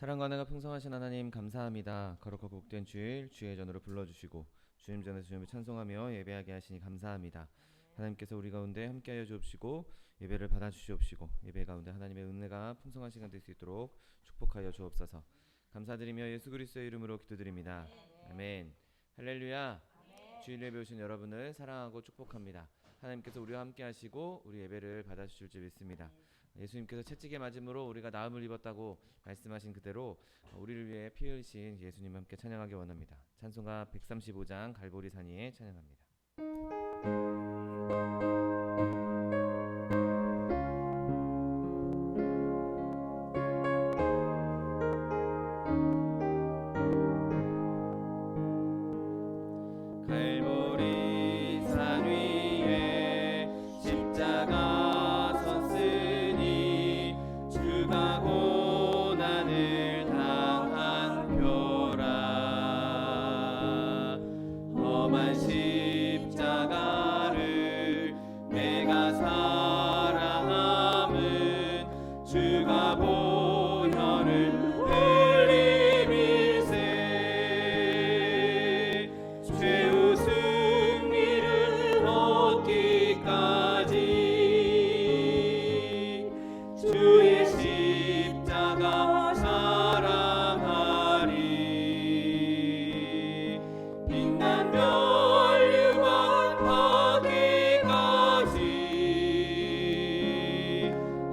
사랑과 은혜가 풍성하신 하나님 감사합니다. 거룩하고 복된 주일 주의 전으로 불러주시고 주님 전에서 주님을 찬송하며 예배하게 하시니 감사합니다. 하나님께서 우리 가운데 함께하여 주옵시고 예배를 받아주시옵시고 예배 가운데 하나님의 은혜가 풍성한 시간 될 수 있도록 축복하여 주옵소서. 감사드리며 예수 그리스도의 이름으로 기도드립니다. 아멘. 할렐루야. 주일 예배 오신 여러분을 사랑하고 축복합니다. 하나님께서 우리와 함께 하시고 우리 예배를 받아주실 줄 믿습니다. 예수님께서 채찍에 맞음으로 우리가 나음을 입었다고 말씀하신 그대로 우리를 위해 피 흘리신 예수님 함께 찬양하기 원합니다. 찬송가 135장 갈보리 산 위에 찬양합니다. 갈보리 산 위에 십자가 섰으니 주가 고난을 당한 표라. 험한 십자가를 내가 사랑함은 주가 보혈을 흘림일세. 최후 승리를 얻기까지 주의 십자가 사랑하리. 빛난 멸류관 받기까지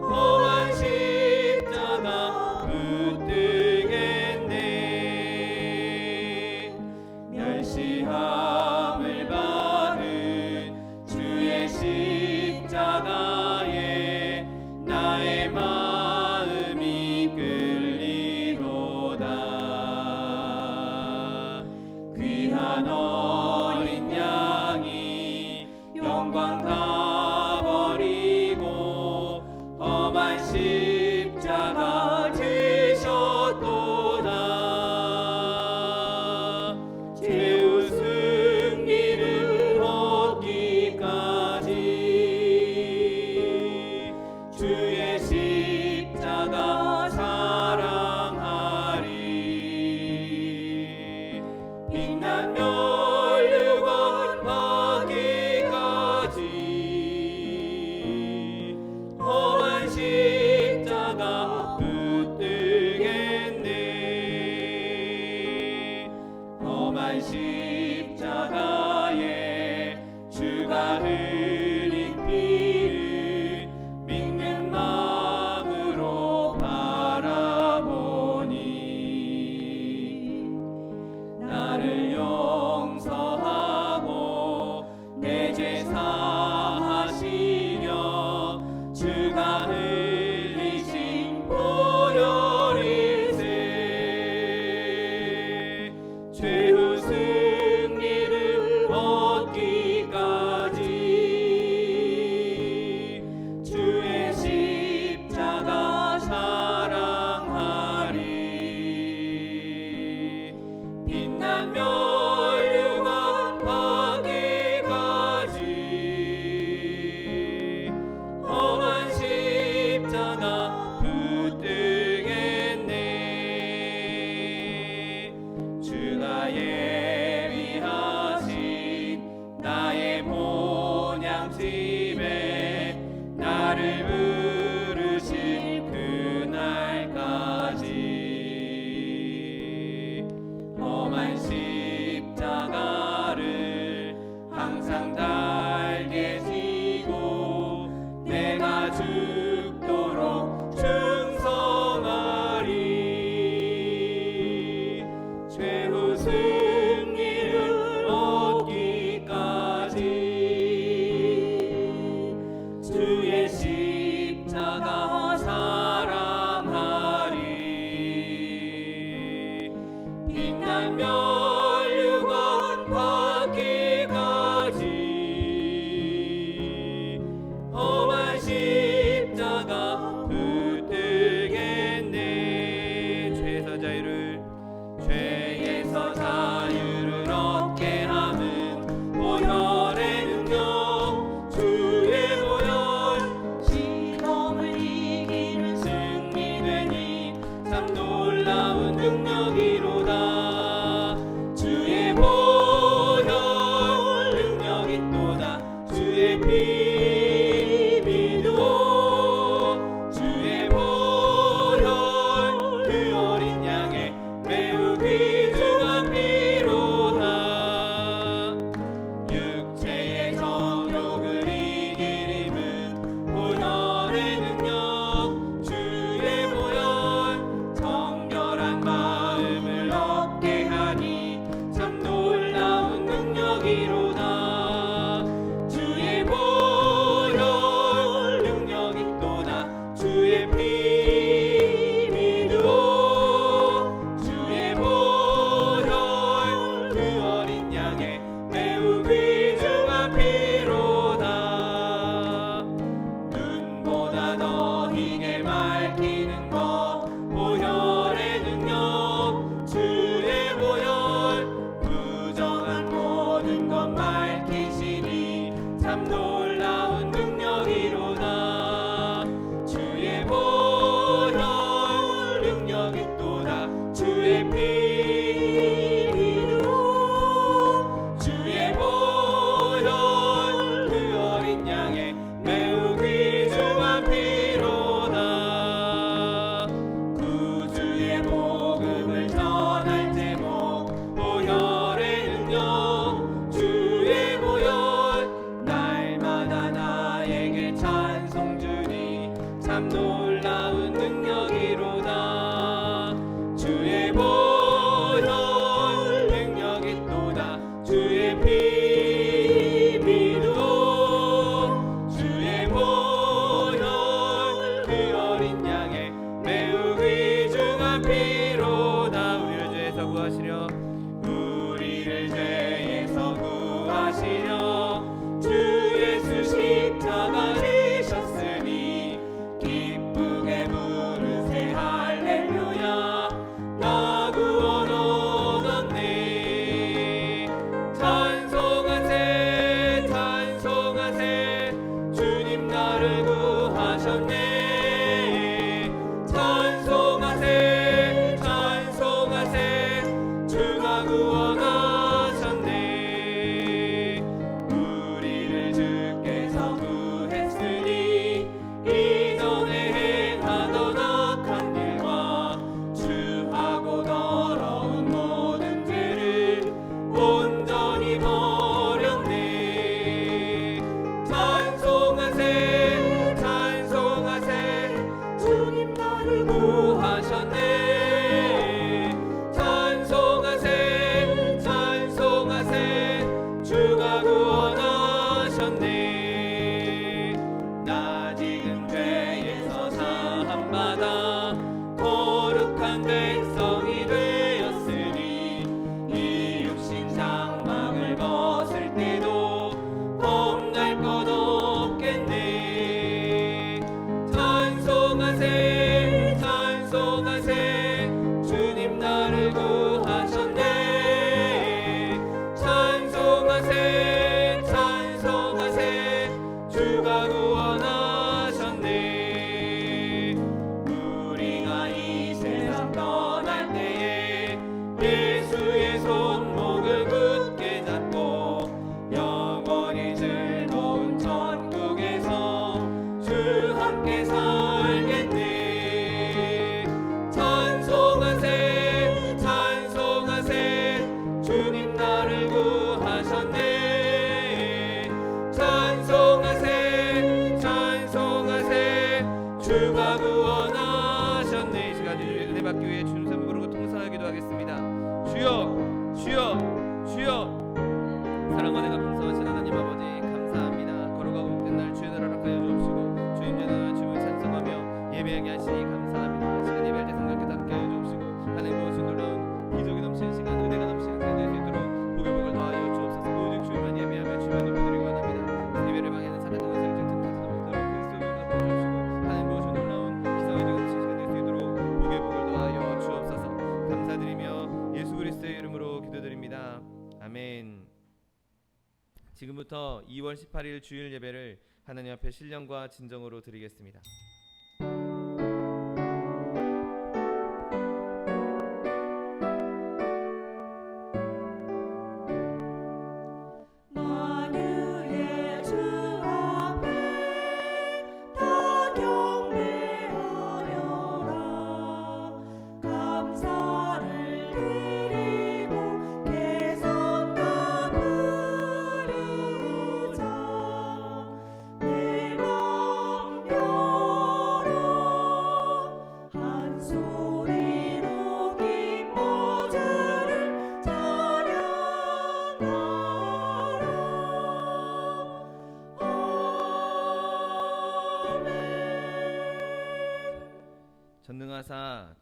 험한 십자가 붙들겠네. 멸시함을 받은 주의 십자가에 나의 마음이 끌리로다. 귀한 어린 양이 영광 다 버리고 험한 십자가 지셨 놀라운 능력이로다. 주의 보혈 능력이 또다. 주의 피 믿어. 주의 보혈 그 어린 양의 매우 귀중한 피로다. 육체의 정욕을 이길 힘은 보혈의 능력. 주의 보혈 정결한 마음을 얻게 하니 참 놀라운 능력이로다. 주의 보혈 능력이 또다. 주의 피 믿어. 주의 보혈 그 어린 양의 매우 귀중한 피로다. 눈보다 더 희게 밝히는 것 보혈의 능력. 주의 보혈 부정한 모든 것 밝히시니 참 놀라운 능력이로다. 주의 보혈 능력이 또다. 주의 피 믿어. 주의 보혈 그 어린 양의 매우 귀중한 피로다. 구주의 복음을 전할 제목 보혈의 능력. 주의 보혈 날마다 나에게 찬송 주니 참 놀라운 능력이로다. 주의 보혈 능력이 또다. 주의 피 믿어. 주의 보혈 그 어린 양의 매우 귀중한 피로다. 우리를 죄에서 구하시려 우리를 죄에서 구하시려 주 예수 십자가 지셨으니 기쁘게 부르세 할렐루야. 나 구원 얻었네. 찬송하세 찬송하세 주님 나를 구하셨네. 찬송하세 찬송하세 주가 구원하셨네. 우리를 주께서 구했으니 이전에 행하던 악한 일과 주하고 더러운 모든 죄를 온전히 버렸네. 찬송하세 찬송하세 주님 나를 구하셨네. 찬송하세 찬송하세 주가 구원하셨네. 나 지금 죄에서 사함받아 거룩한 백성이 되었으니 이 육신 장막을 벗을 때도 겁날 것 없겠네. 찬송하세 찬송하세 주님 나를 구하셨네. 찬송하세 찬송하세 주가 구원하셨네. 우리가 이 세상 떠날 때에 예수의 손목을 굳게 잡고 영원히 즐거운 천국에서 주 함께 살겠네. 찬송하세 찬송하세 주님 나를 구하셨네. 찬송하세 찬송하세 주가 구원하셨네. 이 시간 은혜 받기 위해 주님 선 부르고 통성하기도 하겠습니다. 주여 주여 주여. 사랑과 내가 풍성하신 하나님 아버지 감사합니다. 걸어가고 있는 날 주의 나라를 허락하여 주옵시고 주님 전에 주님을 찬송하며 예배하게 하시니 감사합니다. 시간 예배할 때 성령께서 함께하여 주옵시고 하나님 무엇을 놀라운 기적이 넘치는 시간 은혜가 넘치는 시간 될 수 있도록 복을 더하여 주옵소서. 오직 주님만 예배하며 주님만 높여드리고 원합니다. 예배를 방해하는 사람들 것을 좀 틈타지 못하도록 그리스도 이름으로 보여주옵시고 하나님 무엇을 놀라운 기적이 넘치는 시간 될 수 있도록 복을 더하여 주옵소서. 감사드리며 예수 그리스도의 이름으로 기도드립니다. 아멘. 지금부터 2월 18일 주일 예배를 하나님 앞에 신령과 진정으로 드리겠습니다.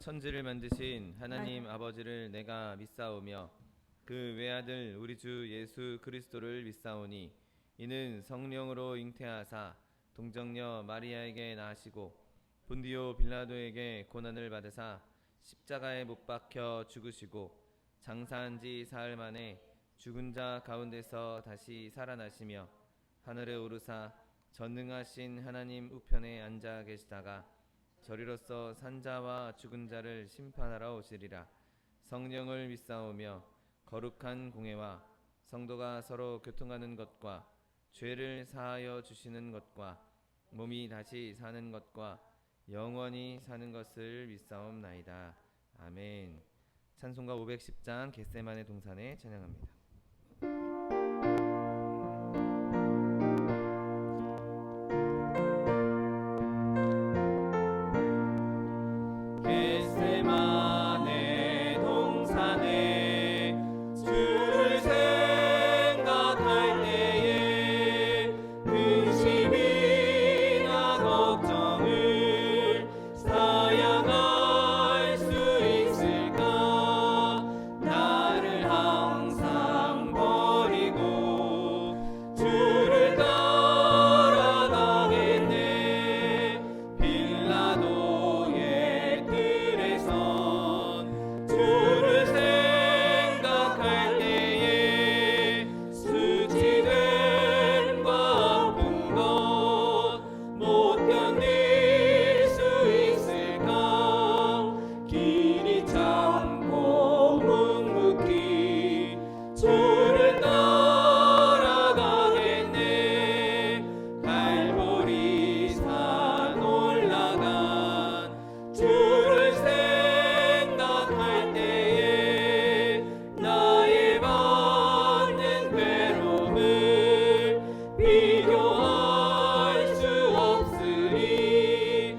천지를 만드신 하나님 아버지를 내가 믿사오며 그 외아들 우리 주 예수 그리스도를 믿사오니 이는 성령으로 잉태하사 동정녀 마리아에게 나시고 본디오 빌라도에게 고난을 받으사 십자가에 못 박혀 죽으시고 장사한 지 사흘 만에 죽은 자 가운데서 다시 살아나시며 하늘에 오르사 전능하신 하나님 우편에 앉아 계시다가 저리로서 산자와 죽은 자를 심판하러 오시리라. 성령을 믿사오며 거룩한 공회와 성도가 서로 교통하는 것과 죄를 사하여 주시는 것과 몸이 다시 사는 것과 영원히 사는 것을 믿사옵나이다. 아멘. 찬송가 510장 겟세마네 동산에 찬양합니다. 겟세마네 동산에 주를 생각할 때에 근심이나 걱정을 사양할 수 있을까? 나를 항상 버리고 주를 따라가겠네. 빌라도의 뜰에선 주를 생각할 때에 수치됨과 아픈 것 못 견딜 수 있을까? 길이 참고 묵묵히 주를 따라가겠네. 갈보리산 올라간 주를 생각할 때에 나의 받는 괴로움을 비교할 수 없으리.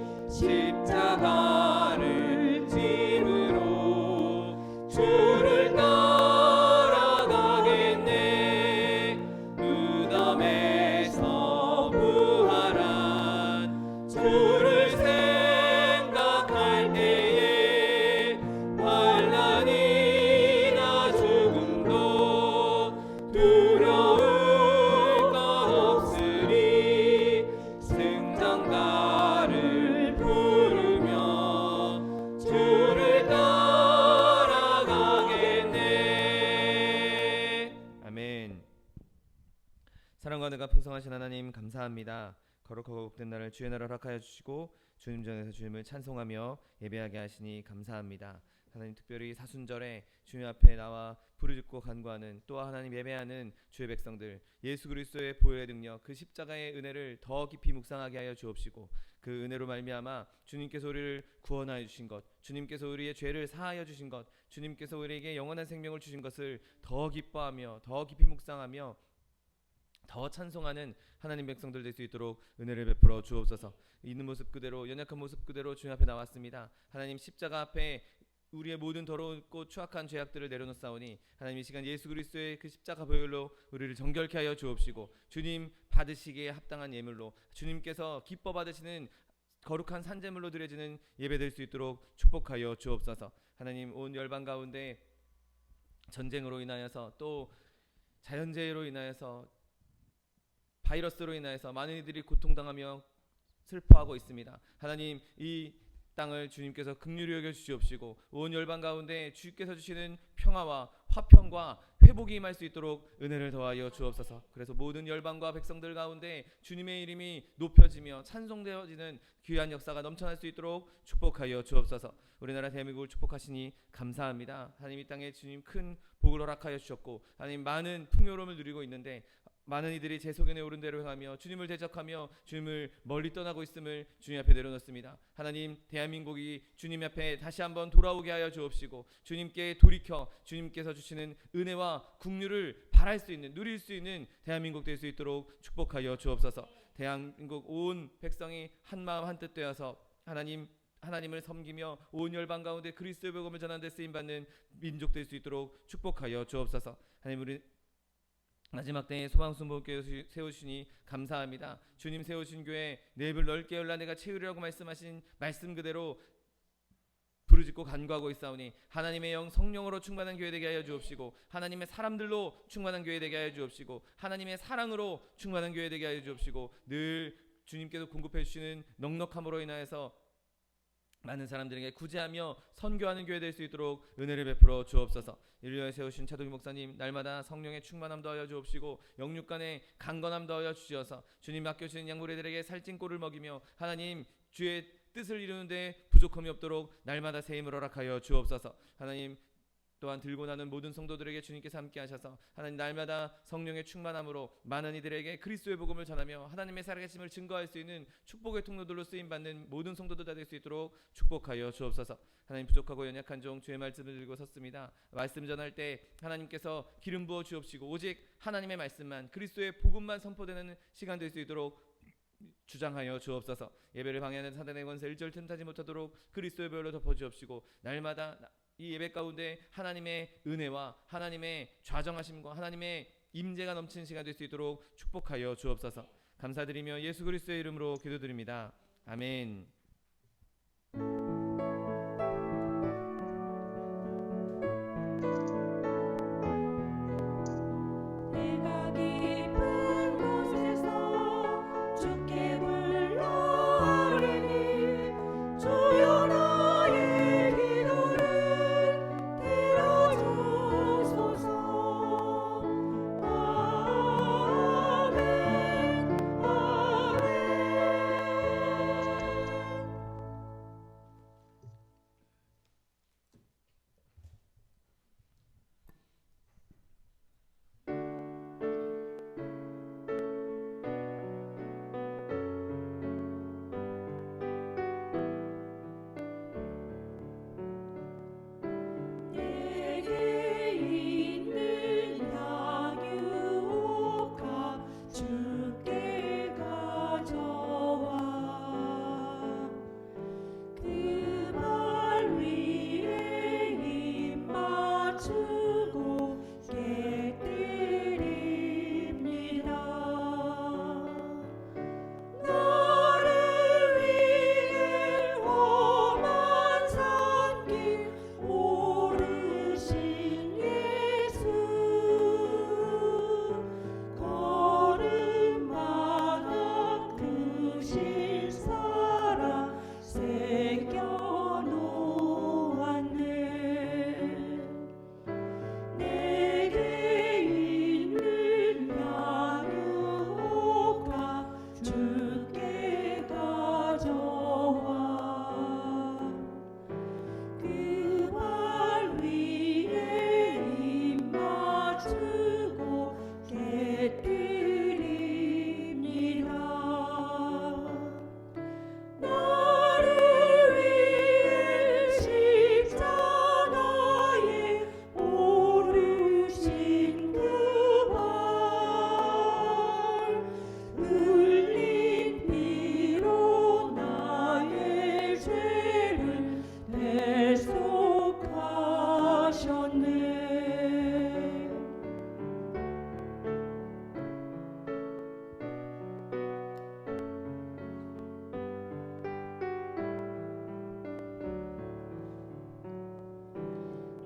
십자가를 짐으로 주를 따라가겠네. 무덤에서 부활한 주를 생각할 때에 환난이나 죽음도 두려울 것 없으리. 승전가를 부르며 주를 따라가겠네. 아멘. 사랑과 은혜가 풍성하신 하나님 감사합니다. 거룩하고 복된 날을 주의 날을 허락하여 주시고 주님 전에서 주님을 찬송하며 예배하게 하시니 감사합니다. 하나님 특별히 사순절에 주님 앞에 나와 부르짖고 간구하는 또 하나님 예배하는 주의 백성들 예수 그리스도의 보혈의 능력 그 십자가의 은혜를 더 깊이 묵상하게 하여 주옵시고 그 은혜로 말미암아 주님께서 우리를 구원하여 주신 것 주님께서 우리의 죄를 사하여 주신 것 주님께서 우리에게 영원한 생명을 주신 것을 더 기뻐하며 더 깊이 묵상하며 더 찬송하는 하나님 백성들 될 수 있도록 은혜를 베풀어 주옵소서. 있는 모습 그대로 연약한 모습 그대로 주님 앞에 나왔습니다. 하나님 십자가 앞에 우리의 모든 더럽고 추악한 죄악들을 내려놓사오니 하나님 이 시간 예수 그리스도의 그 십자가 보혈로 우리를 정결케 하여 주옵시고 주님 받으시기에 합당한 예물로 주님께서 기뻐 받으시는 거룩한 산제물로 드려지는 예배될 수 있도록 축복하여 주옵소서. 하나님 온 열방 가운데 전쟁으로 인하여서 또 자연재해로 인하여서 바이러스로 인하여서 많은 이들이 고통당하며 슬퍼하고 있습니다. 하나님 이 땅을 주님께서 긍휼히 여겨 주시옵시고 온 열방 가운데 주께서 주시는 평화와 화평과 회복이 임할 수 있도록 은혜를 더하여 주옵소서. 그래서 모든 열방과 백성들 가운데 주님의 이름이 높여지며 찬송되어지는 귀한 역사가 넘쳐날 수 있도록 축복하여 주옵소서. 우리나라 대한민국을 축복하시니 감사합니다. 하나님 이 땅에 주님 큰 복을 허락하여 주셨고 하나님 많은 풍요로움을 누리고 있는데 많은 이들이 제 소견에 오른 대로 행하며 주님을 대적하며 주님을 멀리 떠나고 있음을 주님 앞에 내려놓습니다. 하나님 대한민국이 주님 앞에 다시 한번 돌아오게 하여 주옵시고 주님께 돌이켜 주님께서 주시는 은혜와 긍휼을 바랄 수 있는 누릴 수 있는 대한민국 될 수 있도록 축복하여 주옵소서. 대한민국 온 백성이 한마음 한뜻 되어서 하나님을 섬기며 온 열방 가운데 그리스도의 복음을 전하는 데 쓰임받는 민족 될 수 있도록 축복하여 주옵소서. 하나님 우리 마지막 때에 소망순복교회 세우시니 감사합니다. 주님 세우신 교회 내 입을 넓게 열라 내가 채우리라고 말씀하신 말씀 그대로 부르짖고 간구하고 있사오니 하나님의 영 성령으로 충만한 교회 되게 하여 주옵시고 하나님의 사람들로 충만한 교회 되게 하여 주옵시고 하나님의 사랑으로 충만한 교회 되게 하여 주옵시고 늘 주님께서 공급해 주시는 넉넉함으로 인하여서 많은 사람들에게 구제하며 선교하는 교회 될 수 있도록 은혜를 베풀어 주옵소서. 이를 위하여 세우신 차도기 목사님 날마다 성령의 충만함 더하여 주옵시고 영육간의 강건함 더하여 주시어서 주님 맡겨주신 양무리들에게 살찐 꼴을 먹이며 하나님 주의 뜻을 이루는데 부족함이 없도록 날마다 새 힘을 허락하여 주옵소서. 하나님 또한 들고 나는 모든 성도들에게 주님께서 함께 하셔서 하나님 날마다 성령의 충만함으로 많은 이들에게 그리스도의 복음을 전하며 하나님의 살아계심을 증거할 수 있는 축복의 통로들로 쓰임받는 모든 성도들 다 될 수 있도록 축복하여 주옵소서. 하나님 부족하고 연약한 종 주의 말씀을 들고 섰습니다. 말씀 전할 때 하나님께서 기름 부어 주옵시고 오직 하나님의 말씀만 그리스도의 복음만 선포되는 시간 될 수 있도록 주장하여 주옵소서. 예배를 방해하는 사단의 권세 일절 틈타지 못하도록 그리스도의 보혈로 덮어 주옵시고 날마다 이 예배 가운데 하나님의 은혜와 하나님의 좌정하심과 하나님의 임재가 넘치는 시간 될 수 있도록 축복하여 주옵소서. 감사드리며 예수 그리스도의 이름으로 기도드립니다. 아멘. 내가 깊은 곳에서 주께 불러오리니 주여 나의 기도를 들어주소서. 아멘 아멘. 내게 있는 양육과 주께 가져와 그 발 위에 입 맞추고 깨뜨립니다. 나를 위해 험한 산길 오르신 예수 걸음마다 크신 사랑 새겨놓았네. 내게 있는 양육과 주께 가져와 그 발 위에 입 맞추고 깨뜨립니다. 나를 위해 십자가에 오르신 그 발 흘린 피로 나의 죄를 대속하셨네.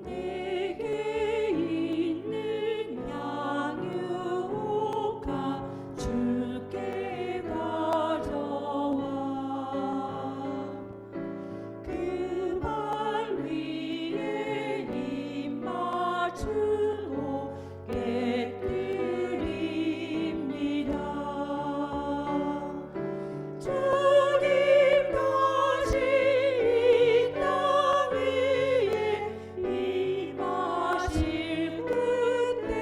내게 있는 양육과 주께 가져와 그 발 위에 입 맞추고 깨뜨립니다. 주님 다시 이 땅 위에 임하실 그때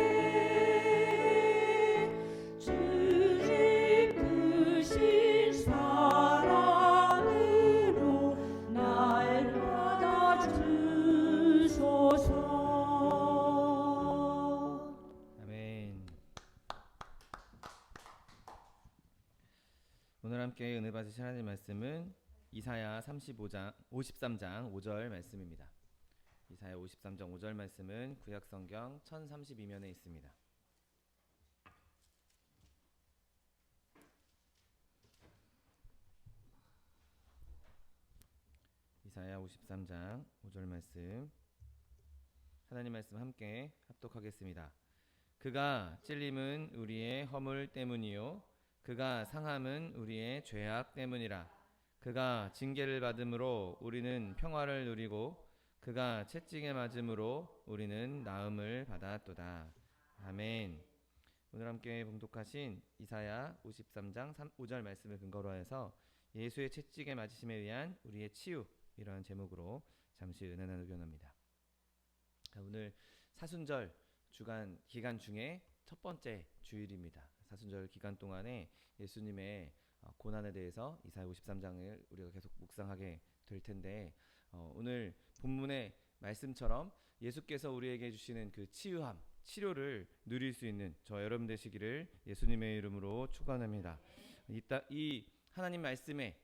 주의 크신 사랑으로 날 받아주소서. 아멘. 오늘 함께 은혜 받으실 하나님 말씀은 이사야 53장 5절 말씀입니다. 이사야 53장 5절 말씀은 구약 성경 1032면에 있습니다. 이사야 53장 5절 말씀, 하나님 말씀 함께 합독하겠습니다. 그가 찔림은 우리의 허물 때문이요 그가 상함은 우리의 죄악 때문이라. 그가 징계를 받음으로 우리는 평화를 누리고 그가 채찍에 맞음으로 우리는 나음을 받았도다. 아멘. 오늘 함께 봉독하신 이사야 53장 5절 말씀을 근거로 해서 예수의 채찍에 맞으심에 의한 우리의 치유, 이러한 제목으로 잠시 은혜 나누기 원합니다. 오늘 사순절 기간 중에 첫 번째 주일입니다. 사순절 기간 동안에 예수님의 고난에 대해서 이사야 53장을 우리가 계속 묵상하게 될 텐데, 오늘 본문의 말씀처럼 예수께서 우리에게 주시는 그 치료를 누릴 수 있는 저 여러분 되시기를 예수님의 이름으로 축원합니다. 이 하나님 말씀에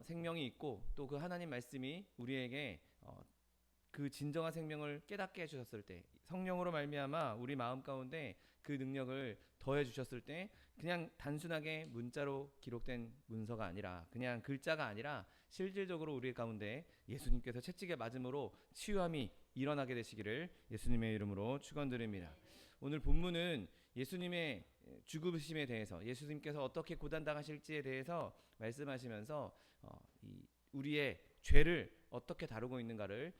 생명이 있고 또 그 하나님 말씀이 우리에게 그 진정한 생명을 깨닫게 해주셨을 때, 성령으로 말미암아 우리 마음 가운데 그 능력을 더해 주셨을 때, 그냥 단순하게 문자로 기록된 문서가 아니라, 그냥 글자가 아니라 실질적으로 우리 가운데 예수님께서 채찍에 맞음으로 치유함이 일어나게 되시기를 예수님의 이름으로 축원드립니다. 오늘 본문은 예수님의 죽으심에 대해서, 예수님께서 어떻게 고단당하실지에 대해서 말씀하시면서 우리의 죄를 어떻게 다루고 있는가를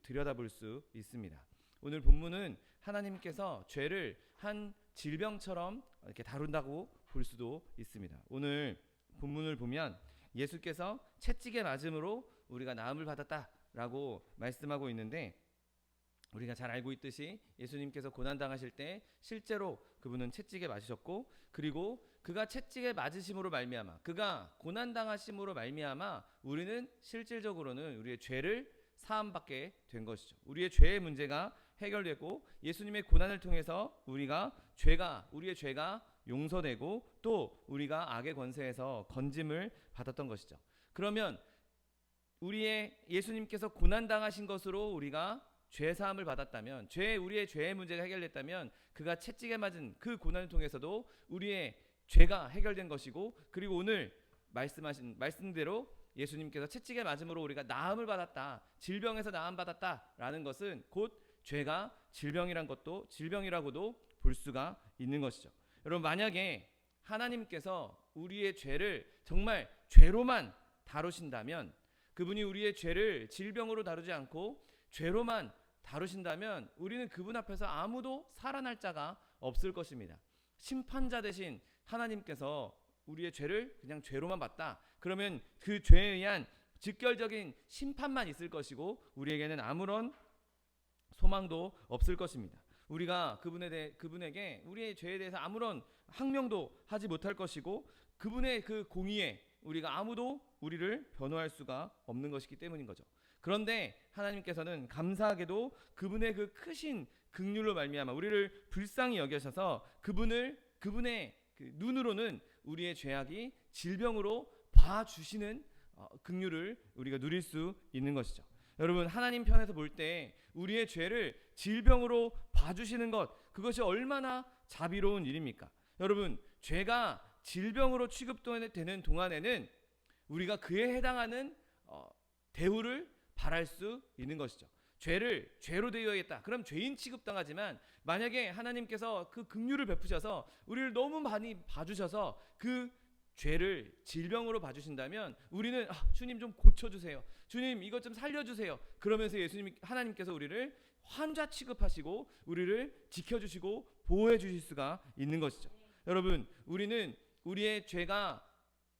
들여다볼 수 있습니다. 오늘 본문은 하나님께서 죄를 한 질병처럼 이렇게 다룬다고 볼 수도 있습니다. 오늘 본문을 보면 예수께서 채찍에 맞음으로 우리가 나음을 받았다라고 말씀하고 있는데, 우리가 잘 알고 있듯이 예수님께서 고난당하실 때 실제로 그분은 채찍에 맞으셨고, 그리고 그가 채찍에 맞으심으로 말미암아, 그가 고난당하심으로 말미암아 우리는 실질적으로는 우리의 죄를 사함받게 된 것이죠. 우리의 죄의 문제가 해결되고 예수님의 고난을 통해서 우리의 죄가 용서되고 또 우리가 악의 권세에서 건짐을 받았던 것이죠. 그러면 예수님께서 고난당하신 것으로 우리가 죄 사함을 받았다면, 우리의 죄의 문제가 해결됐다면, 그가 채찍에 맞은 그 고난을 통해서도 우리의 죄가 해결된 것이고, 그리고 오늘 말씀하신 말씀대로 예수님께서 채찍에 맞음으로 우리가 나음을 받았다, 질병에서 나음 받았다라는 것은 곧 죄가 질병이라고도 볼 수가 있는 것이죠. 여러분, 만약에 하나님께서 우리의 죄를 정말 죄로만 다루신다면, 그분이 우리의 죄를 질병으로 다루지 않고 죄로만 다루신다면 우리는 그분 앞에서 아무도 살아날 자가 없을 것입니다. 심판자 대신 하나님께서 우리의 죄를 그냥 죄로만 봤다, 그러면 그 죄에 의한 직결적인 심판만 있을 것이고 우리에게는 아무런 소망도 없을 것입니다. 우리가 그분에게 우리의 죄에 대해서 아무런 항명도 하지 못할 것이고, 그분의 그 공의에 우리가 아무도 우리를 변호할 수가 없는 것이기 때문인 거죠. 그런데 하나님께서는 감사하게도 그분의 그 크신 긍휼로 말미암아 우리를 불쌍히 여기셔서 그분의 그 눈으로는 우리의 죄악이 질병으로 봐주시는 긍휼을 우리가 누릴 수 있는 것이죠. 여러분, 하나님 편에서 볼 때 우리의 죄를 질병으로 봐주시는 것, 그것이 얼마나 자비로운 일입니까? 여러분, 죄가 질병으로 취급되는 동안에는 우리가 그에 해당하는 대우를 바랄 수 있는 것이죠. 죄를 죄로 대우하겠다, 그럼 죄인 취급당하지만, 만약에 하나님께서 그 긍휼을 베푸셔서 우리를 너무 많이 봐주셔서 그 죄를 질병으로 봐주신다면 우리는 주님 좀 고쳐주세요, 주님 이것 좀 살려주세요, 그러면서 하나님께서 우리를 환자 취급하시고 우리를 지켜주시고 보호해 주실 수가 있는 것이죠. 여러분, 우리는 우리의 죄가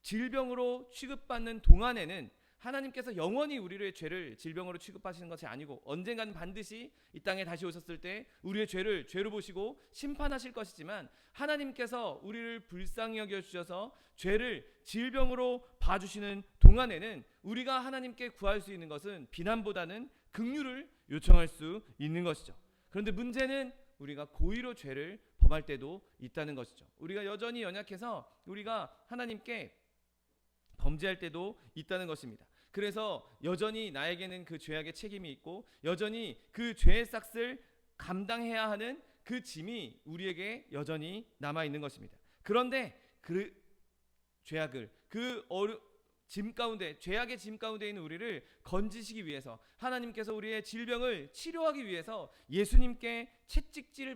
질병으로 취급받는 동안에는 하나님께서 영원히 우리의 죄를 질병으로 취급하시는 것이 아니고, 언젠가는 반드시 이 땅에 다시 오셨을 때 우리의 죄를 죄로 보시고 심판하실 것이지만, 하나님께서 우리를 불쌍히 여겨주셔서 죄를 질병으로 봐주시는 동안에는 우리가 하나님께 구할 수 있는 것은 비난보다는 긍휼을 요청할 수 있는 것이죠. 그런데 문제는 우리가 고의로 죄를 범할 때도 있다는 것이죠. 우리가 여전히 연약해서 우리가 하나님께 범죄할 때도 있다는 것입니다. 그래서 여전히 나에게는 그 죄악의 책임이 있고, 여전히 그 죄의 싹을 감당해야 하는 그 짐이 우리에게 여전히 남아 있는 것입니다. 그런데 그 죄악을, 짐 가운데, 죄악의 짐 가운데 있는 우리를 건지시기 위해서, 하나님께서 우리의 질병을 치료하기 위해서 예수님께 채찍질을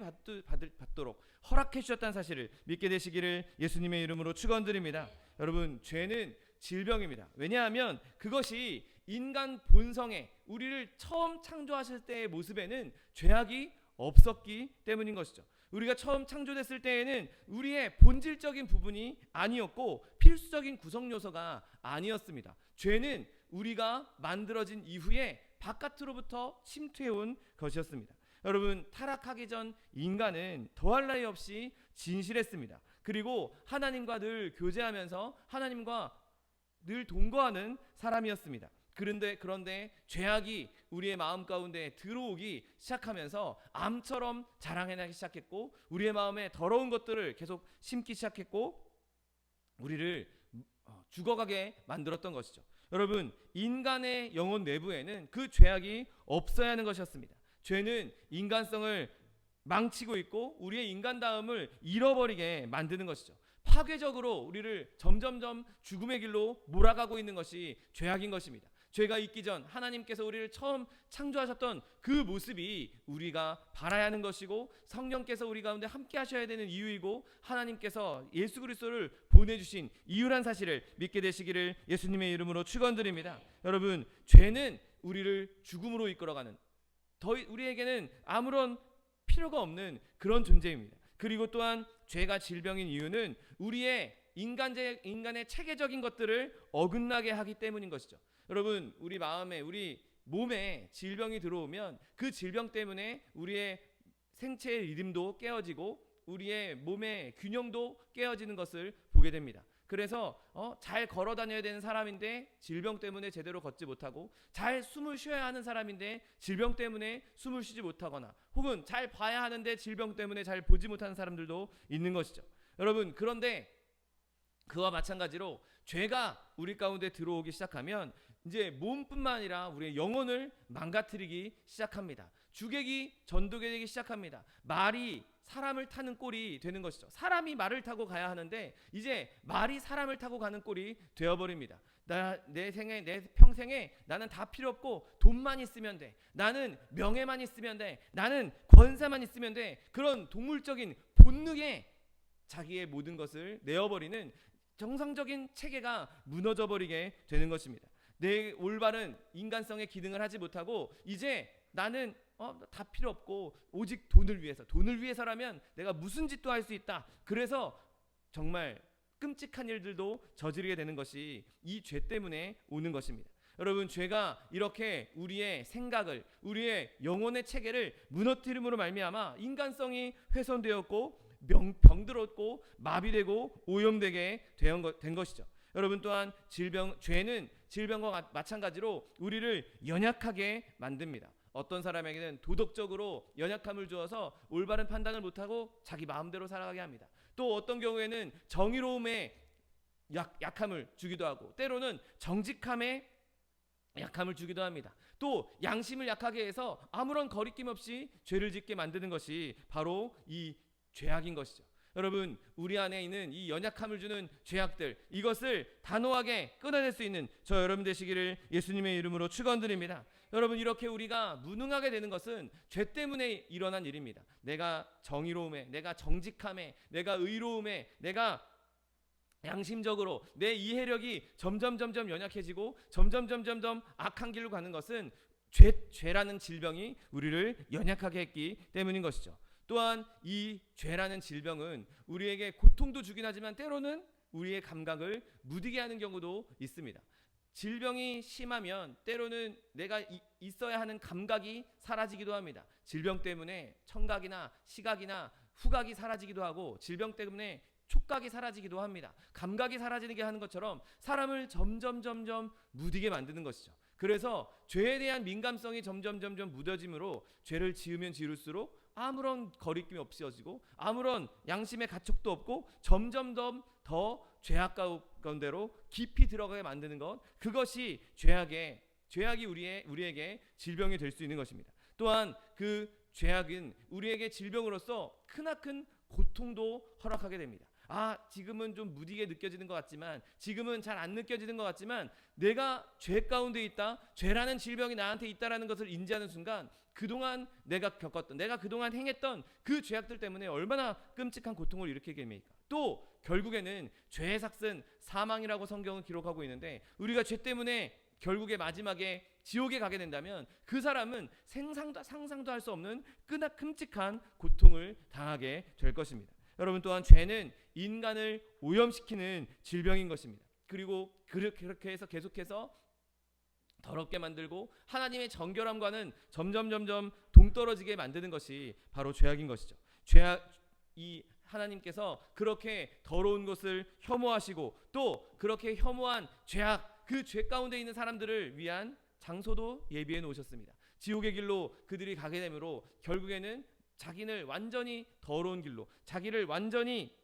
받도록 허락해 주셨다는 사실을 믿게 되시기를 예수님의 이름으로 축원드립니다. 여러분, 죄는 질병입니다. 왜냐하면 그것이 인간 본성에, 우리를 처음 창조하실 때의 모습에는 죄악이 없었기 때문인 것이죠. 우리가 처음 창조됐을 때에는 우리의 본질적인 부분이 아니었고 필수적인 구성 요소가 아니었습니다. 죄는 우리가 만들어진 이후에 바깥으로부터 침투해온 것이었습니다. 여러분, 타락하기 전 인간은 더할 나위 없이 진실했습니다. 그리고 하나님과 늘 교제하면서 하나님과 늘 동거하는 사람이었습니다. 그런데 죄악이 우리의 마음 가운데 들어오기 시작하면서 암처럼 자라나기 시작했고, 우리의 마음에 더러운 것들을 계속 심기 시작했고, 우리를 죽어가게 만들었던 것이죠. 여러분, 인간의 영혼 내부에는 그 죄악이 없어야 하는 것이었습니다. 죄는 인간성을 망치고 있고 우리의 인간다움을 잃어버리게 만드는 것이죠. 파괴적으로 우리를 점점점 죽음의 길로 몰아가고 있는 것이 죄악인 것입니다. 죄가 있기 전 하나님께서 우리를 처음 창조하셨던 그 모습이 우리가 바라야 하는 것이고, 성령께서 우리 가운데 함께 하셔야 되는 이유이고, 하나님께서 예수 그리스도를 보내주신 이유란 사실을 믿게 되시기를 예수님의 이름으로 축원드립니다. 여러분, 죄는 우리를 죽음으로 이끌어가는, 우리에게는 아무런 필요가 없는 그런 존재입니다. 그리고 또한 죄가 질병인 이유는 우리의 인간의 체계적인 것들을 어긋나게 하기 때문인 것이죠. 여러분, 우리 마음에, 우리 몸에 질병이 들어오면 그 질병 때문에 우리의 생체의 리듬도 깨어지고 우리의 몸의 균형도 깨어지는 것을 보게 됩니다. 그래서 잘 걸어 다녀야 되는 사람인데 질병 때문에 제대로 걷지 못하고, 잘 숨을 쉬어야 하는 사람인데 질병 때문에 숨을 쉬지 못하거나, 혹은 잘 봐야 하는데 질병 때문에 잘 보지 못하는 사람들도 있는 것이죠. 여러분, 그런데 그와 마찬가지로 죄가 우리 가운데 들어오기 시작하면 이제 몸뿐만 아니라 우리의 영혼을 망가뜨리기 시작합니다. 주객이 전도되기 시작합니다. 말이 사람을 타는 꼴이 되는 것이죠. 사람이 말을 타고 가야 하는데 이제 말이 사람을 타고 가는 꼴이 되어버립니다. 내 평생에 나는 다 필요 없고 돈만 있으면 돼, 나는 명예만 있으면 돼, 나는 권세만 있으면 돼, 그런 동물적인 본능에 자기의 모든 것을 내어버리는 정상적인 체계가 무너져버리게 되는 것입니다. 내 올바른 인간성의 기능을 하지 못하고 이제 나는 다 필요 없고 오직 돈을 위해서라면 내가 무슨 짓도 할 수 있다. 그래서 정말 끔찍한 일들도 저지르게 되는 것이 이 죄 때문에 오는 것입니다. 여러분, 죄가 이렇게 우리의 생각을, 우리의 영혼의 체계를 무너뜨림으로 말미암아 인간성이 훼손되었고 병들었고 마비되고 오염되게 된 것이죠. 여러분, 또한 죄는 질병과 마찬가지로 우리를 연약하게 만듭니다. 어떤 사람에게는 도덕적으로 연약함을 주어서 올바른 판단을 못하고 자기 마음대로 살아가게 합니다. 또 어떤 경우에는 정의로움에 약함을 주기도 하고, 때로는 정직함에 약함을 주기도 합니다. 또 양심을 약하게 해서 아무런 거리낌 없이 죄를 짓게 만드는 것이 바로 이 죄악인 것이죠. 여러분, 우리 안에 있는 이 연약함을 주는 죄악들, 이것을 단호하게 끊어낼 수 있는 저 여러분 되시기를 예수님의 이름으로 축원드립니다. 여러분, 이렇게 우리가 무능하게 되는 것은 죄 때문에 일어난 일입니다. 내가 정의로움에, 내가 정직함에, 내가 의로움에, 내가 양심적으로 내 이해력이 점점 연약해지고 점점 악한 길로 가는 것은 죄라는 질병이 우리를 연약하게 했기 때문인 것이죠. 또한 이 죄라는 질병은 우리에게 고통도 주긴 하지만 때로는 우리의 감각을 무디게 하는 경우도 있습니다. 질병이 심하면 때로는 내가 있어야 하는 감각이 사라지기도 합니다. 질병 때문에 청각이나 시각이나 후각이 사라지기도 하고, 질병 때문에 촉각이 사라지기도 합니다. 감각이 사라지게 하는 것처럼 사람을 점점 무디게 만드는 것이죠. 그래서 죄에 대한 민감성이 점점 무뎌짐으로 죄를 지으면 지을수록 아무런 거리낌이 없어지고 아무런 양심의 가촉도 없고 점점 더 죄악 가운데로 깊이 들어가게 만드는 것, 그것이 죄악이 우리에게 질병이 될 수 있는 것입니다. 또한 그 죄악은 우리에게 질병으로서 크나큰 고통도 허락하게 됩니다. 지금은 좀 무디게 느껴지는 것 같지만, 지금은 잘 안 느껴지는 것 같지만, 내가 죄 가운데 있다, 죄라는 질병이 나한테 있다라는 것을 인지하는 순간, 그동안 내가 겪었던, 내가 그동안 행했던 그 죄악들 때문에 얼마나 끔찍한 고통을 일으키게 됩니까? 또 결국에는 죄의 삭은 사망이라고 성경은 기록하고 있는데, 우리가 죄 때문에 결국에 마지막에 지옥에 가게 된다면 그 사람은 상상도 할 수 없는 끔찍한 고통을 당하게 될 것입니다. 여러분, 또한 죄는 인간을 오염시키는 질병인 것입니다. 그리고 그렇게 해서 계속해서 더럽게 만들고 하나님의 정결함과는 점점 동떨어지게 만드는 것이 바로 죄악인 것이죠. 이 하나님께서 그렇게 더러운 것을 혐오하시고, 또 그렇게 혐오한 죄악, 그 죄 가운데 있는 사람들을 위한 장소도 예비해 놓으셨습니다. 지옥의 길로 그들이 가게 되므로 결국에는 자기를 완전히 더러운 길로, 자기를 완전히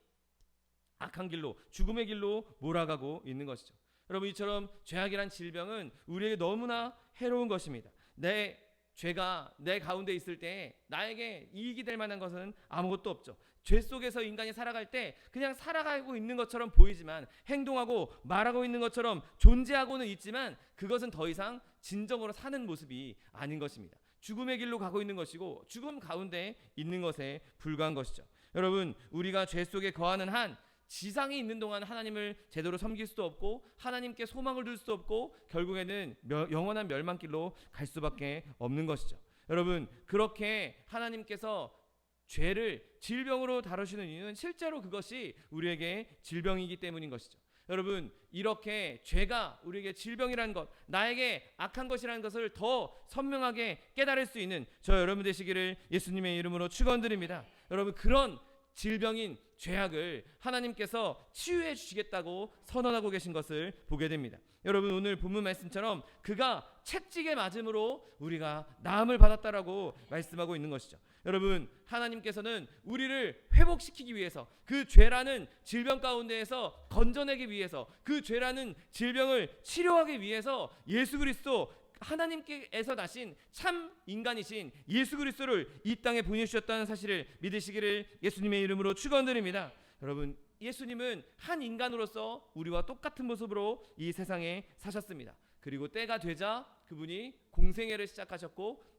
악한 길로, 죽음의 길로 몰아가고 있는 것이죠. 여러분, 이처럼 죄악이란 질병은 우리에게 너무나 해로운 것입니다. 내 죄가 내 가운데 있을 때 나에게 이익이 될 만한 것은 아무것도 없죠. 죄 속에서 인간이 살아갈 때 그냥 살아가고 있는 것처럼 보이지만, 행동하고 말하고 있는 것처럼 존재하고는 있지만, 그것은 더 이상 진정으로 사는 모습이 아닌 것입니다. 죽음의 길로 가고 있는 것이고, 죽음 가운데 있는 것에 불과한 것이죠. 여러분, 우리가 죄 속에 거하는 한 지상에 있는 동안 하나님을 제대로 섬길 수도 없고, 하나님께 소망을 둘 수도 없고, 결국에는 영원한 멸망길로 갈 수밖에 없는 것이죠. 여러분, 그렇게 하나님께서 죄를 질병으로 다루시는 이유는 실제로 그것이 우리에게 질병이기 때문인 것이죠. 여러분, 이렇게 죄가 우리에게 질병이라는 것, 나에게 악한 것이라는 것을 더 선명하게 깨달을 수 있는 저 여러분 되시기를 예수님의 이름으로 축원드립니다. 여러분, 그런 질병인 죄악을 하나님께서 치유해 주시겠다고 선언하고 계신 것을 보게 됩니다. 여러분, 오늘 본문 말씀처럼 그가 채찍에 맞음으로 우리가 나음을 받았다라고 말씀하고 있는 것이죠. 여러분, 하나님께서는 우리를 회복시키기 위해서, 그 죄라는 질병 가운데에서 건져내기 위해서, 그 죄라는 질병을 치료하기 위해서 예수 그리스도, 하나님께서 나신 참 인간이신 예수 그리스도를 이 땅에 보내주셨다는 사실을 믿으시기를 예수님의 이름으로 축원드립니다. 여러분, 예수님은 한 인간으로서 우리와 똑같은 모습으로 이 세상에 사셨습니다. 그리고 때가 되자 그분이 공생애를 시작하셨고,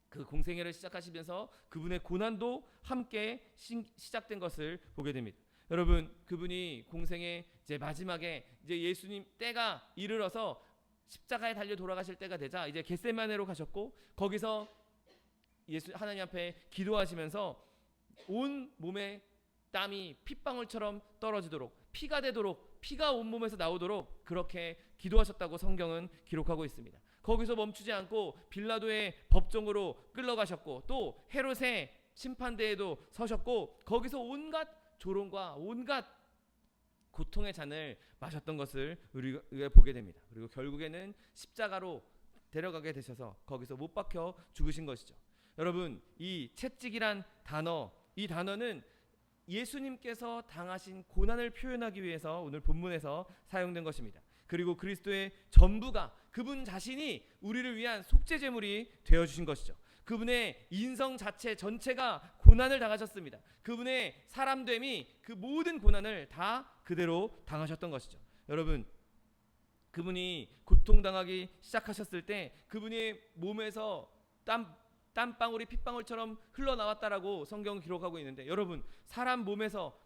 그 공생애를 시작하시면서 그분의 고난도 함께 시작된 것을 보게 됩니다. 여러분, 그분이 공생애 이제 마지막에 이제 예수님 때가 이르러서 십자가에 달려 돌아가실 때가 되자 이제 겟세마네로 가셨고, 거기서 하나님 앞에 기도하시면서 온 몸에 땀이 핏방울처럼 떨어지도록, 피가 되도록, 피가 온 몸에서 나오도록 그렇게 기도하셨다고 성경은 기록하고 있습니다. 거기서 멈추지 않고 빌라도의 법정으로 끌려가셨고, 또 헤롯의 심판대에도 서셨고, 거기서 온갖 조롱과 온갖 고통의 잔을 마셨던 것을 우리가 보게 됩니다. 그리고 결국에는 십자가로 데려가게 되셔서 거기서 못 박혀 죽으신 것이죠. 여러분, 이 채찍이란 단어, 이 단어는 예수님께서 당하신 고난을 표현하기 위해서 오늘 본문에서 사용된 것입니다. 그리고 그리스도의 전부가, 그분 자신이 우리를 위한 속죄제물이 되어주신 것이죠. 그분의 인성 자체 전체가 고난을 당하셨습니다. 그분의 사람됨이 그 모든 고난을 다 그대로 당하셨던 것이죠. 여러분, 그분이 고통당하기 시작하셨을 때 그분의 몸에서 땀방울이 핏방울처럼 흘러나왔다라고 성경은 기록하고 있는데, 여러분, 사람 몸에서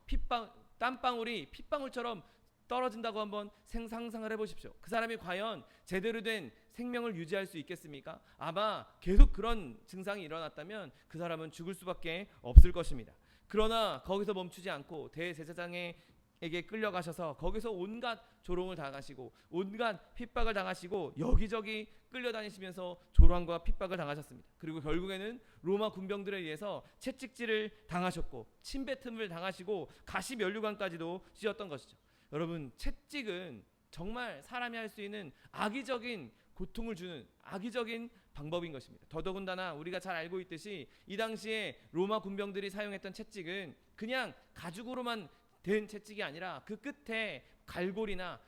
땀방울이 핏방울처럼 떨어진다고 한번 상상을 해보십시오. 그 사람이 과연 제대로 된 생명을 유지할 수 있겠습니까? 아마 계속 그런 증상이 일어났다면 그 사람은 죽을 수밖에 없을 것입니다. 그러나 거기서 멈추지 않고 대제사장에게 끌려가셔서 거기서 온갖 조롱을 당하시고, 온갖 핍박을 당하시고, 여기저기 끌려다니시면서 조롱과 핍박을 당하셨습니다. 그리고 결국에는 로마 군병들에 의해서 채찍질을 당하셨고, 침뱉음을 당하시고, 가시면류관까지도 씌었던 것이죠. 여러분, 채찍은 정말 사람이 할 수 있는 악의적인 고통을 주는 악의적인 방법인 것입니다. 더더군다나 우리가 잘 알고 있듯이 이 당시에 로마 군병들이 사용했던 채찍은 그냥 가죽으로만 된 채찍이 아니라 그 끝에 갈고리나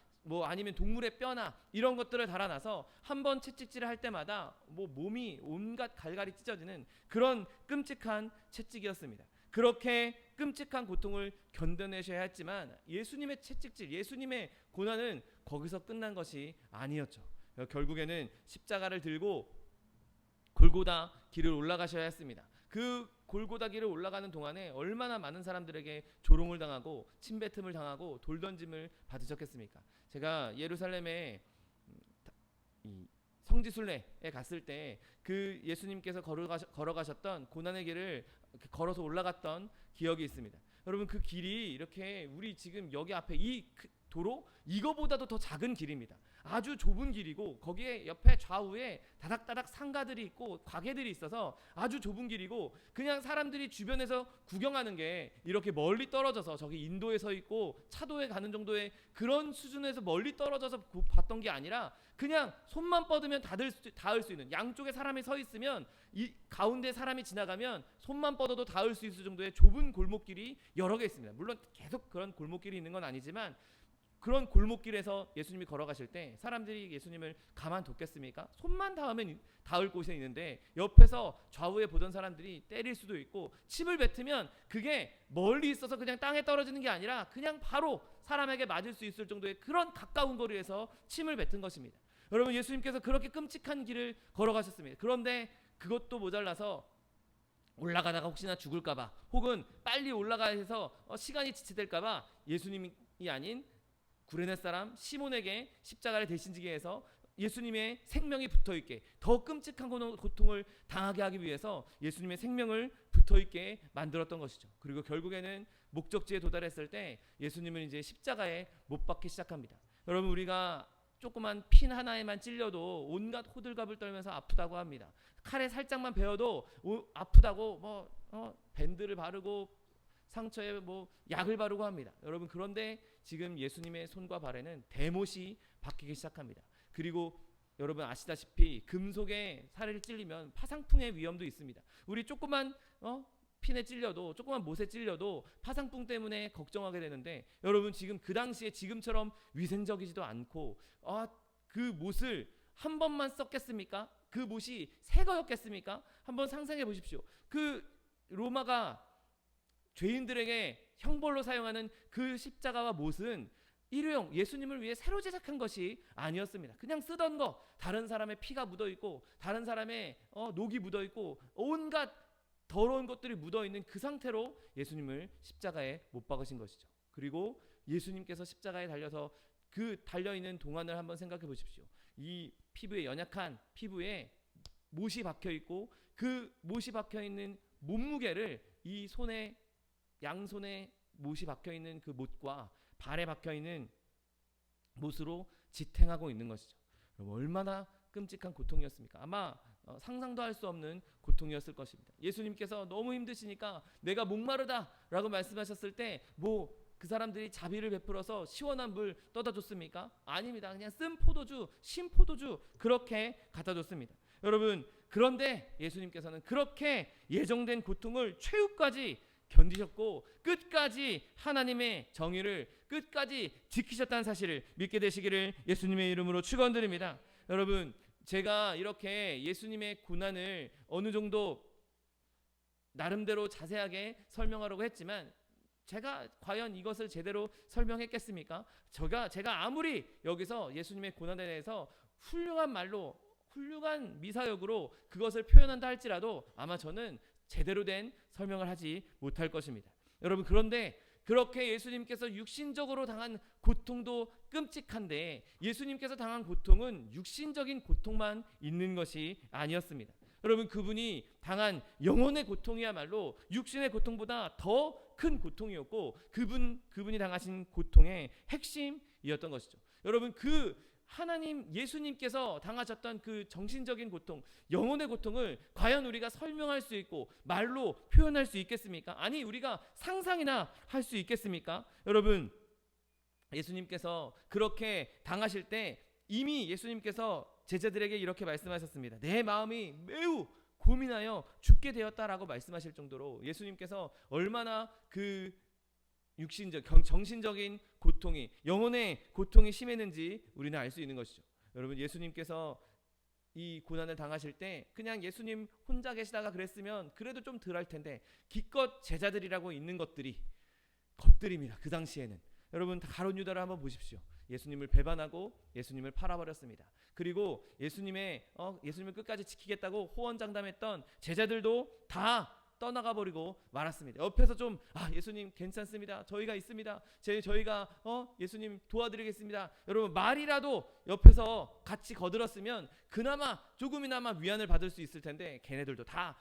아니면 동물의 뼈나 이런 것들을 달아놔서 한번 채찍질을 할 때마다 몸이 온갖 갈갈이 찢어지는 그런 끔찍한 채찍이었습니다. 그렇게 끔찍한 고통을 견뎌내셔야 했지만 예수님의 채찍질, 예수님의 고난은 거기서 끝난 것이 아니었죠. 결국에는 십자가를 들고 골고다 길을 올라가셔야 했습니다. 그 골고다 길을 올라가는 동안에 얼마나 많은 사람들에게 조롱을 당하고 침뱉음을 당하고 돌 던짐을 받으셨겠습니까? 제가 예루살렘에 이 성지순례에 갔을 때 그 예수님께서 걸어가셨던 고난의 길을 걸어서 올라갔던 기억이 있습니다. 여러분, 그 길이 이렇게 우리 지금 여기 앞에 이 도로 이거보다도 더 작은 길입니다. 아주 좁은 길이고 거기에 옆에 좌우에 다닥다닥 상가들이 있고 가게들이 있어서 아주 좁은 길이고 그냥 사람들이 주변에서 구경하는 게 이렇게 멀리 떨어져서 저기 인도에 서 있고 차도에 가는 정도의 그런 수준에서 멀리 떨어져서 봤던 게 아니라 그냥 손만 뻗으면 닿을 수 있는, 양쪽에 사람이 서 있으면 이 가운데 사람이 지나가면 손만 뻗어도 닿을 수 있을 정도의 좁은 골목길이 여러 개 있습니다. 물론 계속 그런 골목길이 있는 건 아니지만 그런 골목길에서 예수님이 걸어가실 때 사람들이 예수님을 가만뒀겠습니까? 손만 닿으면 닿을 곳에 있는데 옆에서 좌우에 보던 사람들이 때릴 수도 있고 침을 뱉으면 그게 멀리 있어서 그냥 땅에 떨어지는 게 아니라 그냥 바로 사람에게 맞을 수 있을 정도의 그런 가까운 거리에서 침을 뱉은 것입니다. 여러분, 예수님께서 그렇게 끔찍한 길을 걸어가셨습니다. 그런데 그것도 모자라서 올라가다가 혹시나 죽을까봐 혹은 빨리 올라가서 시간이 지체될까봐 예수님이 아닌 구레네 사람 시몬에게 십자가를 대신 지게 해서 예수님의 생명이 붙어있게 더 끔찍한 고통을 당하게 하기 위해서 예수님의 생명을 붙어있게 만들었던 것이죠. 그리고 결국에는 목적지에 도달했을 때 예수님은 이제 십자가에 못 박기 시작합니다. 여러분, 우리가 조그만 핀 하나에만 찔려도 온갖 호들갑을 떨면서 아프다고 합니다. 칼에 살짝만 베어도 아프다고 밴드를 바르고 상처에 약을 바르고 합니다. 여러분, 그런데 지금 예수님의 손과 발에는 대못이 박히기 시작합니다. 그리고 여러분 아시다시피 금속에 살을 찔리면 파상풍의 위험도 있습니다. 우리 조그만 핀에 찔려도, 조그만 못에 찔려도 파상풍 때문에 걱정하게 되는데 여러분, 지금 그 당시에 지금처럼 위생적이지도 않고 그 못을 한 번만 썼겠습니까? 그 못이 새 거였겠습니까? 한번 상상해 보십시오. 그 로마가 죄인들에게 형벌로 사용하는 그 십자가와 못은 일회용 예수님을 위해 새로 제작한 것이 아니었습니다. 그냥 쓰던 거, 다른 사람의 피가 묻어있고 다른 사람의 녹이 묻어있고 온갖 더러운 것들이 묻어있는 그 상태로 예수님을 십자가에 못 박으신 것이죠. 그리고 예수님께서 십자가에 달려서 그 달려있는 동안을 한번 생각해 보십시오. 이 피부에, 연약한 피부에 못이 박혀있고 그 못이 박혀있는 몸무게를 이 손에, 양손에 못이 박혀있는 그 못과 발에 박혀있는 못으로 지탱하고 있는 것이죠. 얼마나 끔찍한 고통이었습니까? 아마 상상도 할 수 없는 고통이었을 것입니다. 예수님께서 너무 힘드시니까 내가 목마르다 라고 말씀하셨을 때 그 사람들이 자비를 베풀어서 시원한 물 떠다 줬습니까? 아닙니다. 그냥 쓴 포도주, 신 포도주 그렇게 갖다 줬습니다. 여러분, 그런데 예수님께서는 그렇게 예정된 고통을 최후까지 견디셨고 끝까지 하나님의 정의를 끝까지 지키셨다는 사실을 믿게 되시기를 예수님의 이름으로 축원드립니다. 여러분, 제가 이렇게 예수님의 고난을 어느 정도 나름대로 자세하게 설명하려고 했지만 제가 과연 이것을 제대로 설명했겠습니까? 제가 아무리 여기서 예수님의 고난에 대해서 훌륭한 말로, 훌륭한 미사역으로 그것을 표현한다 할지라도 아마 저는 제대로 된 설명을 하지 못할 것입니다. 여러분, 그런데 그렇게 예수님께서 육신적으로 당한 고통도 끔찍한데 예수님께서 당한 고통은 육신적인 고통만 있는 것이 아니었습니다. 여러분, 그분이 당한 영혼의 고통이야말로 육신의 고통보다 더 큰 고통이었고 그분이 당하신 고통의 핵심이었던 것이죠. 여러분, 그 하나님 예수님께서 당하셨던 그 정신적인 고통, 영혼의 고통을 과연 우리가 설명할 수 있고 말로 표현할 수 있겠습니까? 아니, 우리가 상상이나 할 수 있겠습니까? 여러분, 예수님께서 그렇게 당하실 때 이미 예수님께서 제자들에게 이렇게 말씀하셨습니다. 내 마음이 매우 고민하여 죽게 되었다라고 말씀하실 정도로 예수님께서 얼마나 그 정신적인 고통이, 영혼의 고통이 심했는지 우리는 알 수 있는 것이죠. 여러분, 예수님께서 이 고난을 당하실 때 그냥 예수님 혼자 계시다가 그랬으면 그래도 좀 덜 할 텐데 기껏 제자들이라고 있는 것들이 겁들입니다. 그 당시에는 여러분 가룟 유다를 한번 보십시오. 예수님을 배반하고 예수님을 팔아버렸습니다. 그리고 예수님을 끝까지 지키겠다고 호언장담했던 제자들도 다 떠나가 버리고 말았습니다. 옆에서 좀 예수님 괜찮습니다. 저희가 있습니다. 저희가 예수님 도와드리겠습니다. 여러분 말이라도 옆에서 같이 거들었으면 그나마 조금이나마 위안을 받을 수 있을 텐데 걔네들도 다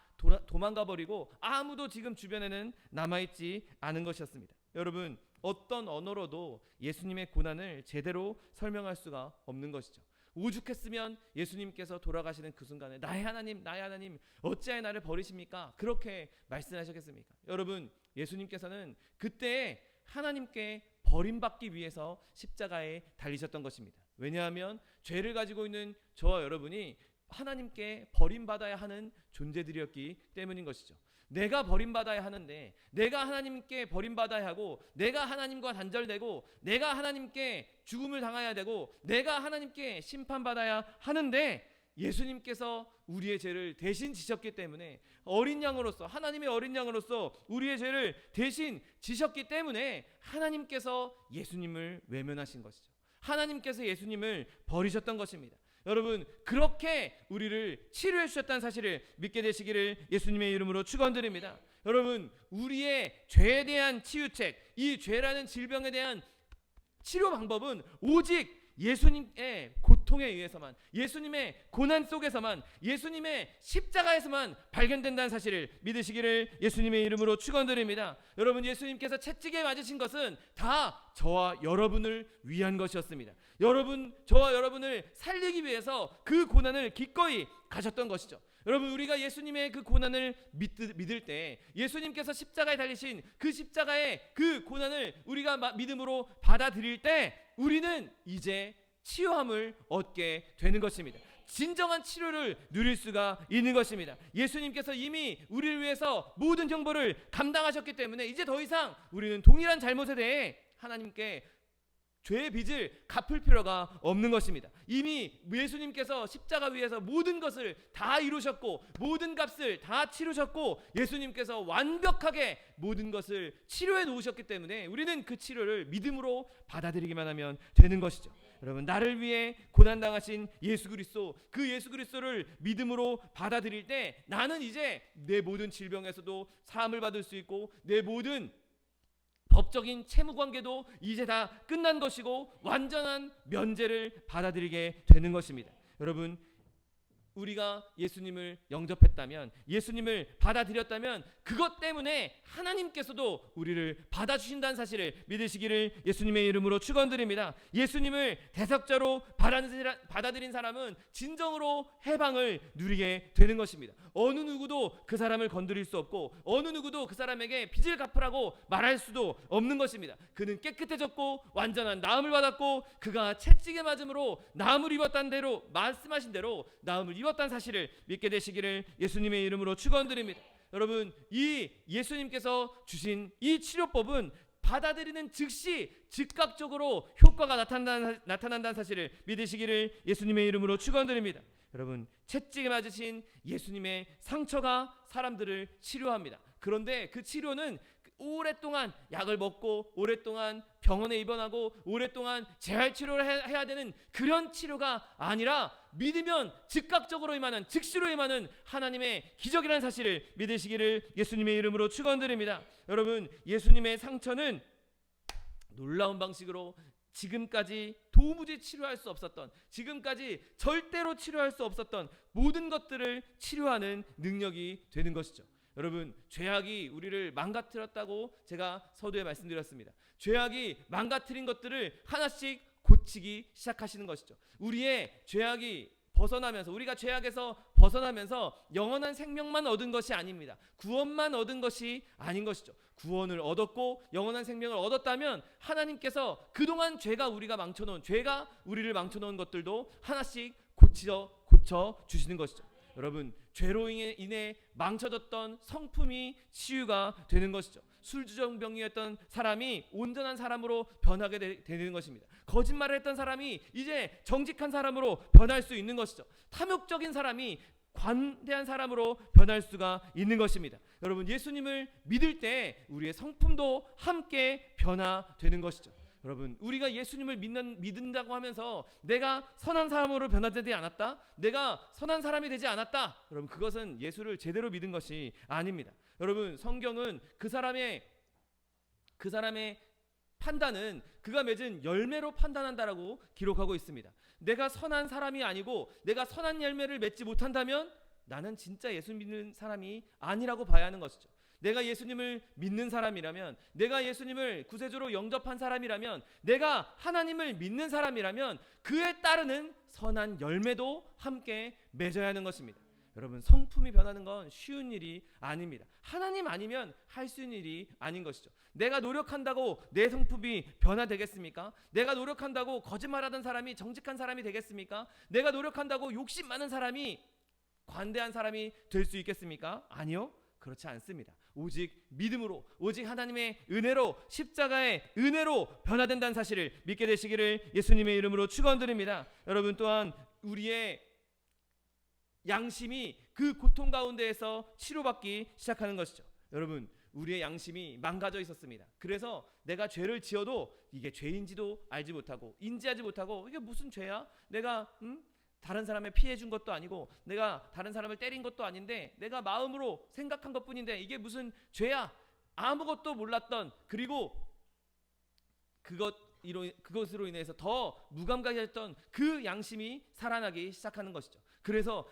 도망가 버리고 아무도 지금 주변에는 남아있지 않은 것이었습니다. 여러분 어떤 언어로도 예수님의 고난을 제대로 설명할 수가 없는 것이죠. 오죽했으면 예수님께서 돌아가시는 그 순간에 나의 하나님 어찌하여 나를 버리십니까? 그렇게 말씀하셨겠습니까? 여러분 예수님께서는 그때 하나님께 버림받기 위해서 십자가에 달리셨던 것입니다. 왜냐하면 죄를 가지고 있는 저와 여러분이 하나님께 버림받아야 하는 존재들이었기 때문인 것이죠. 내가 버림받아야 하는데 내가 하나님께 버림받아야 하고 내가 하나님과 단절되고 내가 하나님께 죽음을 당해야 되고 내가 하나님께 심판받아야 하는데 예수님께서 우리의 죄를 대신 지셨기 때문에 어린 양으로서 하나님의 어린 양으로서 우리의 죄를 대신 지셨기 때문에 하나님께서 예수님을 외면하신 것이죠. 하나님께서 예수님을 버리셨던 것입니다. 여러분 그렇게 우리를 치료해 주셨다는 사실을 믿게 되시기를 예수님의 이름으로 축원드립니다. 여러분 우리의 죄에 대한 치유책, 이 죄라는 질병에 대한 치료 방법은 오직 예수님의 고통에 의해서만, 예수님의 고난 속에서만, 예수님의 십자가에서만 발견된다는 사실을 믿으시기를 예수님의 이름으로 축원드립니다. 여러분 예수님께서 채찍에 맞으신 것은 다 저와 여러분을 위한 것이었습니다. 저와 여러분을 살리기 위해서 그 고난을 기꺼이 가셨던 것이죠. 여러분 우리가 예수님의 그 고난을 믿을 때 예수님께서 십자가에 달리신 그 십자가의 그 고난을 우리가 믿음으로 받아들일 때 우리는 이제 치유함을 얻게 되는 것입니다. 진정한 치료를 누릴 수가 있는 것입니다. 예수님께서 이미 우리를 위해서 모든 형벌을 감당하셨기 때문에 이제 더 이상 우리는 동일한 잘못에 대해 하나님께 죄의 빚을 갚을 필요가 없는 것입니다. 이미 예수님께서 십자가 위에서 모든 것을 다 이루셨고 모든 값을 다 치르셨고 예수님께서 완벽하게 모든 것을 치료해 놓으셨기 때문에 우리는 그 치료를 믿음으로 받아들이기만 하면 되는 것이죠. 여러분 나를 위해 고난당하신 예수 그리스도, 그 예수 그리스도를 믿음으로 받아들일 때 나는 이제 내 모든 질병에서도 사함을 받을 수 있고 내 모든 법적인 채무관계도 이제 다 끝난 것이고 완전한 면제를 받아들이게 되는 것입니다. 여러분 우리가 예수님을 영접했다면, 예수님을 받아들였다면 그것 때문에 하나님께서도 우리를 받아주신다는 사실을 믿으시기를 예수님의 이름으로 축원드립니다. 예수님을 대속자로 받아들인 사람은 진정으로 해방을 누리게 되는 것입니다. 어느 누구도 그 사람을 건드릴 수 없고 어느 누구도 그 사람에게 빚을 갚으라고 말할 수도 없는 것입니다. 그는 깨끗해졌고 완전한 나음을 받았고 그가 채찍에 맞음으로 나음을 입었다는 대로 말씀하신 대로 나음을 입었다는 사실을 믿게 되시기를 예수님의 이름으로 축원드립니다. 여러분 이 예수님께서 주신 이 치료법은 받아들이는 즉시 즉각적으로 효과가 나타난다는 사실을 믿으시기를 예수님의 이름으로 축원드립니다. 여러분 채찍에 맞으신 예수님의 상처가 사람들을 치료합니다. 그런데 그 치료는 오랫동안 약을 먹고 오랫동안 병원에 입원하고 오랫동안 재활치료를 해야 되는 그런 치료가 아니라 믿으면 즉각적으로 임하는, 즉시로 임하는 하나님의 기적이라는 사실을 믿으시기를 예수님의 이름으로 축원드립니다. 여러분 예수님의 상처는 놀라운 방식으로 지금까지 도무지 치료할 수 없었던, 지금까지 절대로 치료할 수 없었던 모든 것들을 치료하는 능력이 되는 것이죠. 여러분 죄악이 우리를 망가뜨렸다고 제가 서두에 말씀드렸습니다. 죄악이 망가뜨린 것들을 하나씩 고치기 시작하시는 것이죠. 우리의 죄악이 벗어나면서, 우리가 죄악에서 벗어나면서 영원한 생명만 얻은 것이 아닙니다. 구원만 얻은 것이 아닌 것이죠. 구원을 얻었고 영원한 생명을 얻었다면 하나님께서 그동안 죄가 우리가 망쳐놓은, 죄가 우리를 망쳐놓은 것들도 하나씩 고쳐 주시는 것이죠. 여러분, 죄로 인해 망쳐졌던 성품이 치유가 되는 것이죠. 술주정병이었던 사람이 온전한 사람으로 변하게 되는 것입니다. 거짓말을 했던 사람이 이제 정직한 사람으로 변할 수 있는 것이죠. 탐욕적인 사람이 관대한 사람으로 변할 수가 있는 것입니다. 여러분, 예수님을 믿을 때 우리의 성품도 함께 변화되는 것이죠. 여러분, 우리가 예수님을 믿는다고 하면서 내가 선한 사람으로 변화되지 않았다, 내가 선한 사람이 되지 않았다, 여러분, 그것은 예수를 제대로 믿은 것이 아닙니다. 여러분, 성경은 그 사람의 판단은 그가 맺은 열매로 판단한다라고 기록하고 있습니다. 내가 선한 사람이 아니고 내가 선한 열매를 맺지 못한다면 나는 진짜 예수 믿는 사람이 아니라고 봐야 하는 것이죠. 내가 예수님을 믿는 사람이라면, 내가 예수님을 구세주로 영접한 사람이라면, 내가 하나님을 믿는 사람이라면 그에 따르는 선한 열매도 함께 맺어야 하는 것입니다. 여러분, 성품이 변하는 건 쉬운 일이 아닙니다. 하나님 아니면 할 수 있는 일이 아닌 것이죠. 내가 노력한다고 내 성품이 변화되겠습니까? 내가 노력한다고 거짓말하던 사람이 정직한 사람이 되겠습니까? 내가 노력한다고 욕심 많은 사람이 관대한 사람이 될 수 있겠습니까? 아니요, 그렇지 않습니다. 오직 믿음으로, 오직 하나님의 은혜로, 십자가의 은혜로 변화된다는 사실을 믿게 되시기를 예수님의 이름으로 축원드립니다. 여러분, 또한 우리의 양심이 그 고통 가운데에서 치료받기 시작하는 것이죠. 여러분, 우리의 양심이 망가져 있었습니다. 그래서 내가 죄를 지어도 이게 죄인지도 알지 못하고 인지하지 못하고, 이게 무슨 죄야? 내가 다른 사람에 피해 준 것도 아니고 내가 다른 사람을 때린 것도 아닌데 내가 마음으로 생각한 것뿐인데 이게 무슨 죄야? 아무것도 몰랐던, 그리고 그것으로 인해서 더 무감각해졌던 그 양심이 살아나기 시작하는 것이죠. 그래서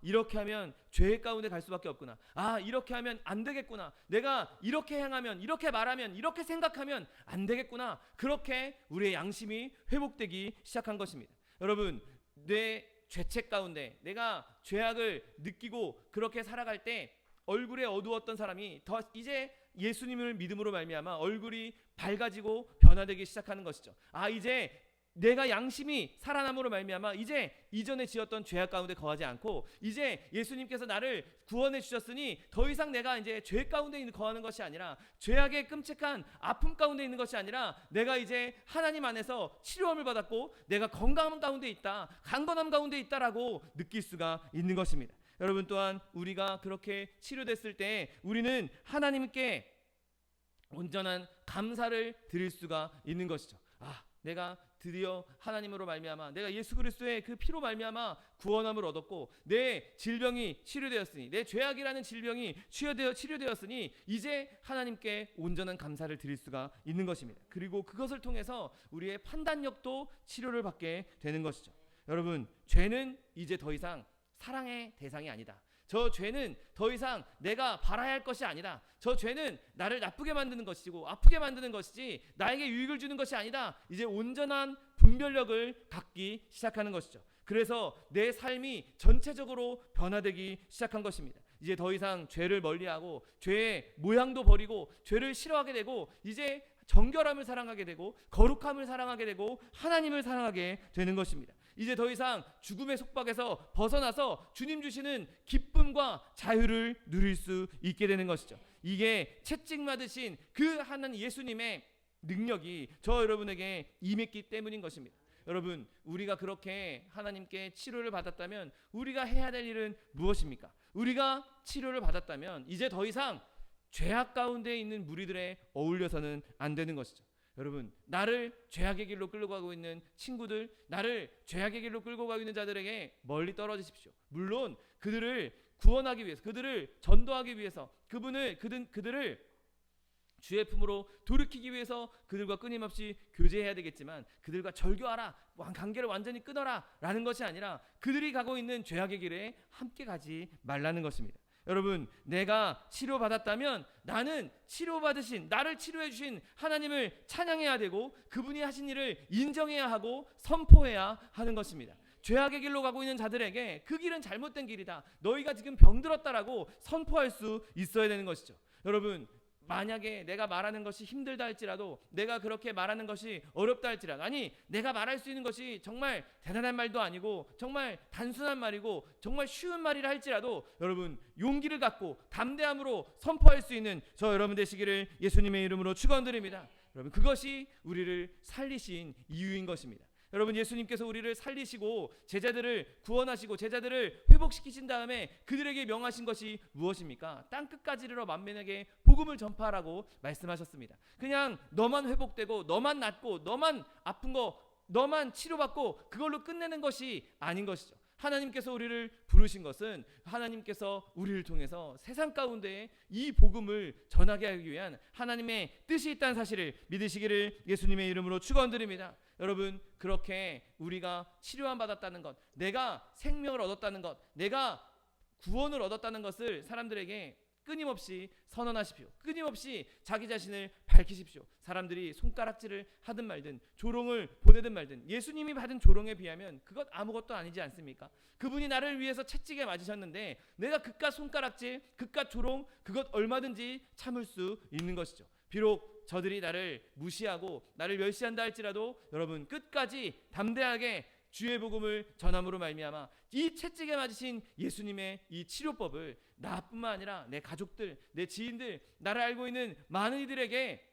이렇게 하면 죄 가운데 갈 수밖에 없구나. 이렇게 하면 안 되겠구나. 내가 이렇게 행하면, 이렇게 말하면, 이렇게 생각하면 안 되겠구나. 그렇게 우리의 양심이 회복되기 시작한 것입니다. 여러분, 내 죄책 가운데 내가 죄악을 느끼고 그렇게 살아갈 때 얼굴에 어두웠던 사람이 이제 예수님을 믿음으로 말미암아 얼굴이 밝아지고 변화되기 시작하는 것이죠. 이제 내가 양심이 살아남으로 말미암아 이제 이전에 지었던 죄악 가운데 거하지 않고, 이제 예수님께서 나를 구원해 주셨으니 더 이상 내가 이제 죄 가운데 거하는 것이 아니라, 죄악의 끔찍한 아픔 가운데 있는 것이 아니라, 내가 이제 하나님 안에서 치료함을 받았고 내가 건강함 가운데 있다, 강건함 가운데 있다라고 느낄 수가 있는 것입니다. 여러분, 또한 우리가 그렇게 치료됐을 때 우리는 하나님께 온전한 감사를 드릴 수가 있는 것이죠. 내가 드디어 하나님으로 말미암아, 내가 예수 그리스도의 그 피로 말미암아 구원함을 얻었고 내 질병이 치료되었으니, 내 죄악이라는 질병이 치료되었으니 이제 하나님께 온전한 감사를 드릴 수가 있는 것입니다. 그리고 그것을 통해서 우리의 판단력도 치료를 받게 되는 것이죠. 여러분, 죄는 이제 더 이상 사랑의 대상이 아니다. 저 죄는 더 이상 내가 바라야 할 것이 아니다. 저 죄는 나를 나쁘게 만드는 것이고 아프게 만드는 것이지 나에게 유익을 주는 것이 아니다. 이제 온전한 분별력을 갖기 시작하는 것이죠. 그래서 내 삶이 전체적으로 변화되기 시작한 것입니다. 이제 더 이상 죄를 멀리하고 죄의 모양도 버리고 죄를 싫어하게 되고 이제 정결함을 사랑하게 되고 거룩함을 사랑하게 되고 하나님을 사랑하게 되는 것입니다. 이제 더 이상 죽음의 속박에서 벗어나서 주님 주시는 기쁨과 자유를 누릴 수 있게 되는 것이죠. 이게 채찍 맞으신 그 하나님 예수님의 능력이 저 여러분에게 임했기 때문인 것입니다. 여러분, 우리가 그렇게 하나님께 치료를 받았다면 우리가 해야 될 일은 무엇입니까? 우리가 치료를 받았다면 이제 더 이상 죄악 가운데 있는 무리들에 어울려서는 안 되는 것이죠. 여러분, 나를 죄악의 길로 끌고 가고 있는 친구들, 나를 죄악의 길로 끌고 가고 있는 자들에게 멀리 떨어지십시오. 물론 그들을 구원하기 위해서, 그들을 전도하기 위해서, 그들을 주의 품으로 돌이키기 위해서 그들과 끊임없이 교제해야 되겠지만, 그들과 절교하라, 관계를 완전히 끊어라 라는 것이 아니라 그들이 가고 있는 죄악의 길에 함께 가지 말라는 것입니다. 여러분, 내가 치료받았다면 나는 치료받으신, 나를 치료해 주신 하나님을 찬양해야 되고 그분이 하신 일을 인정해야 하고 선포해야 하는 것입니다. 죄악의 길로 가고 있는 자들에게 그 길은 잘못된 길이다, 너희가 지금 병들었다라고 선포할 수 있어야 되는 것이죠. 여러분, 만약에 내가 말하는 것이 힘들다 할지라도, 내가 그렇게 말하는 것이 어렵다 할지라도, 아니 내가 말할 수 있는 것이 정말 대단한 말도 아니고 정말 단순한 말이고 정말 쉬운 말이라 할지라도 여러분 용기를 갖고 담대함으로 선포할 수 있는 저 여러분 되시기를 예수님의 이름으로 축원드립니다. 여러분 그것이 우리를 살리신 이유인 것입니다. 여러분 예수님께서 우리를 살리시고 제자들을 구원하시고 제자들을 회복시키신 다음에 그들에게 명하신 것이 무엇입니까? 땅끝까지 이르러 만민에게 복음을 전파하라고 말씀하셨습니다. 그냥 너만 회복되고 너만 낫고 너만 아픈 거 너만 치료받고 그걸로 끝내는 것이 아닌 것이죠. 하나님께서 우리를 부르신 것은 하나님께서 우리를 통해서 세상 가운데 이 복음을 전하게 하기 위한 하나님의 뜻이 있다는 사실을 믿으시기를 예수님의 이름으로 축원드립니다. 여러분 그렇게 우리가 치료함 받았다는 것, 내가 생명을 얻었다는 것, 내가 구원을 얻었다는 것을 사람들에게 끊임없이 선언하십시오. 끊임없이 자기 자신을 밝히십시오. 사람들이 손가락질을 하든 말든 조롱을 보내든 말든 예수님이 받은 조롱에 비하면 그것 아무것도 아니지 않습니까? 그분이 나를 위해서 채찍에 맞으셨는데 내가 그깟 손가락질, 그깟 조롱 그것 얼마든지 참을 수 있는 것이죠. 비록 저들이 나를 무시하고 나를 멸시한다 할지라도 여러분 끝까지 담대하게 주의 복음을 전함으로 말미암아 이 채찍에 맞으신 예수님의 이 치료법을 나뿐만 아니라 내 가족들, 내 지인들, 나를 알고 있는 많은 이들에게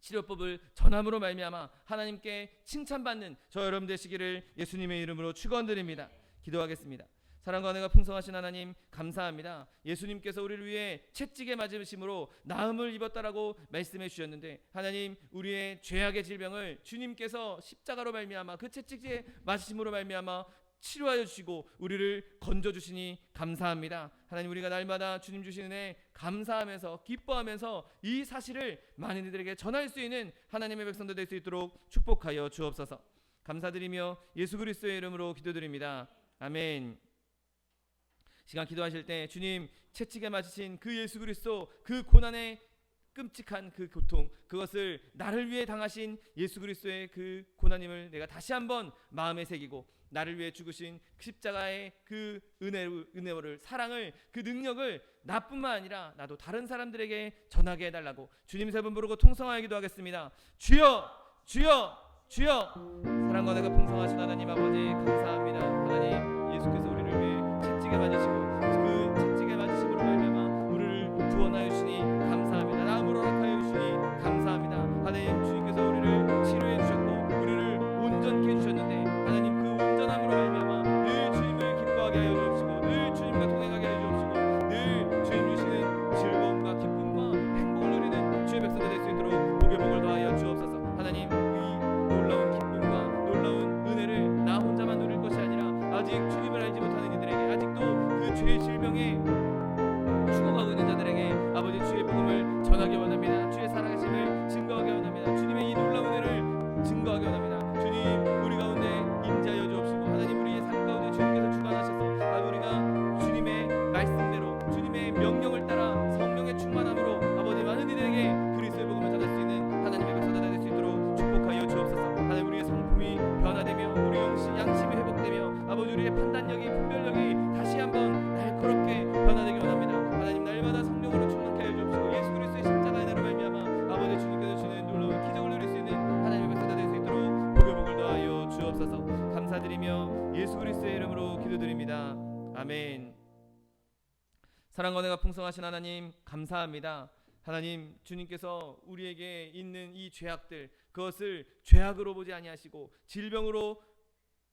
치료법을 전함으로 말미암아 하나님께 칭찬받는 저 여러분 되시기를 예수님의 이름으로 축원드립니다. 기도하겠습니다. 사랑과 은혜가 풍성하신 하나님 감사합니다. 예수님께서 우리를 위해 채찍에 맞으심으로 나음을 입었다라고 말씀해 주셨는데 하나님 우리의 죄악의 질병을 주님께서 십자가로 말미암아 그 채찍에 맞으심으로 말미암아 치료하여 주시고 우리를 건져주시니 감사합니다. 하나님 우리가 날마다 주님 주시는 은혜 감사하면서 기뻐하면서 이 사실을 많은 이들에게 전할 수 있는 하나님의 백성들 될 수 있도록 축복하여 주옵소서. 감사드리며 예수 그리스도의 이름으로 기도드립니다. 아멘. 시간 기도하실 때 주님 채찍에 맞으신 그 예수 그리스도 그 고난의 끔찍한 그 고통 그것을 나를 위해 당하신 예수 그리스도의 그 고난임을 내가 다시 한번 마음에 새기고 나를 위해 죽으신 십자가의 그 은혜를 사랑을 그 능력을 나뿐만 아니라 나도 다른 사람들에게 전하게 해달라고 주님 세 분 부르고 통성하여 기도하겠습니다. 주여 주여 주여. 사랑과 내가 풍성하신 하나님 아버지 감사합니다. 하나님 예수께서 우리를 위해 채찍에 맞으시고 그 채찍에 맞으심으로 말미암아 우리를 구원하여 주시니 감사합니다. 나음으로 허락하여 주시니 감사합니다. 하나님 주님께서 우리를 치료해 주셨고 우리를 온전케 해주셨는데 하나님 그 온전함으로 말미암아 늘 주님을 기뻐하게 하여 주옵시고 늘 주님과 동행하게 하여 주옵시고 늘 주님 주시는 즐거움과 기쁨과 행복을 누리는 주의 백성들 될 수 있도록 복의 복을 더하여 주옵소서. 하나님 놀라운 기쁨과 놀라운 은혜를 나 혼자만 누릴 것이 아니라 아직 주님을 알지 못하는 이들에게 아직도 그 죄의 질병에 죽어가고 있는 자들에게 아버지 주의 복음을 전하기 원합니다. 주의 살아계심을 증거하기 원합니다. 주님의 이 놀라운 은혜를 증거하기 원합니다. 주님 우리 가운데 임재하여 주옵시고 하나님 우리의 삶 가운데 주님께서 주관하셔서 우리가 주님의 말씀대로 주님의 명령을 따라 성령의 충만함으로 아버지 많은 이들에게 그리스도의 복음을 전할 수 있는 하나님의 백성들 될 수 있도록 축복하여 주옵소서. 하나님 우리의 성품이 변화되며 우리 양심이 회복되며 아버지 우리의 판단력이 분별력이 다시 한번 날카롭게 변화되기 원합니다. 하나님 날마다 성령으로 충만케 하여 주옵시고 예수 그리스도의 십자가의 은혜로 말미암아 아버지 주님께서 주는 놀라운 기적을 누릴 수 있는 하나님의 백성들 될 수 있도록 복의 복을 더하여 주옵소서. 감사드리며 예수 그리스도의 이름으로 기도드립니다. 아멘. 사랑과 은혜가 풍성하신 하나님 감사합니다. 하나님 주님께서 우리에게 있는 이 죄악들 그것을 죄악으로 보지 아니하시고 질병으로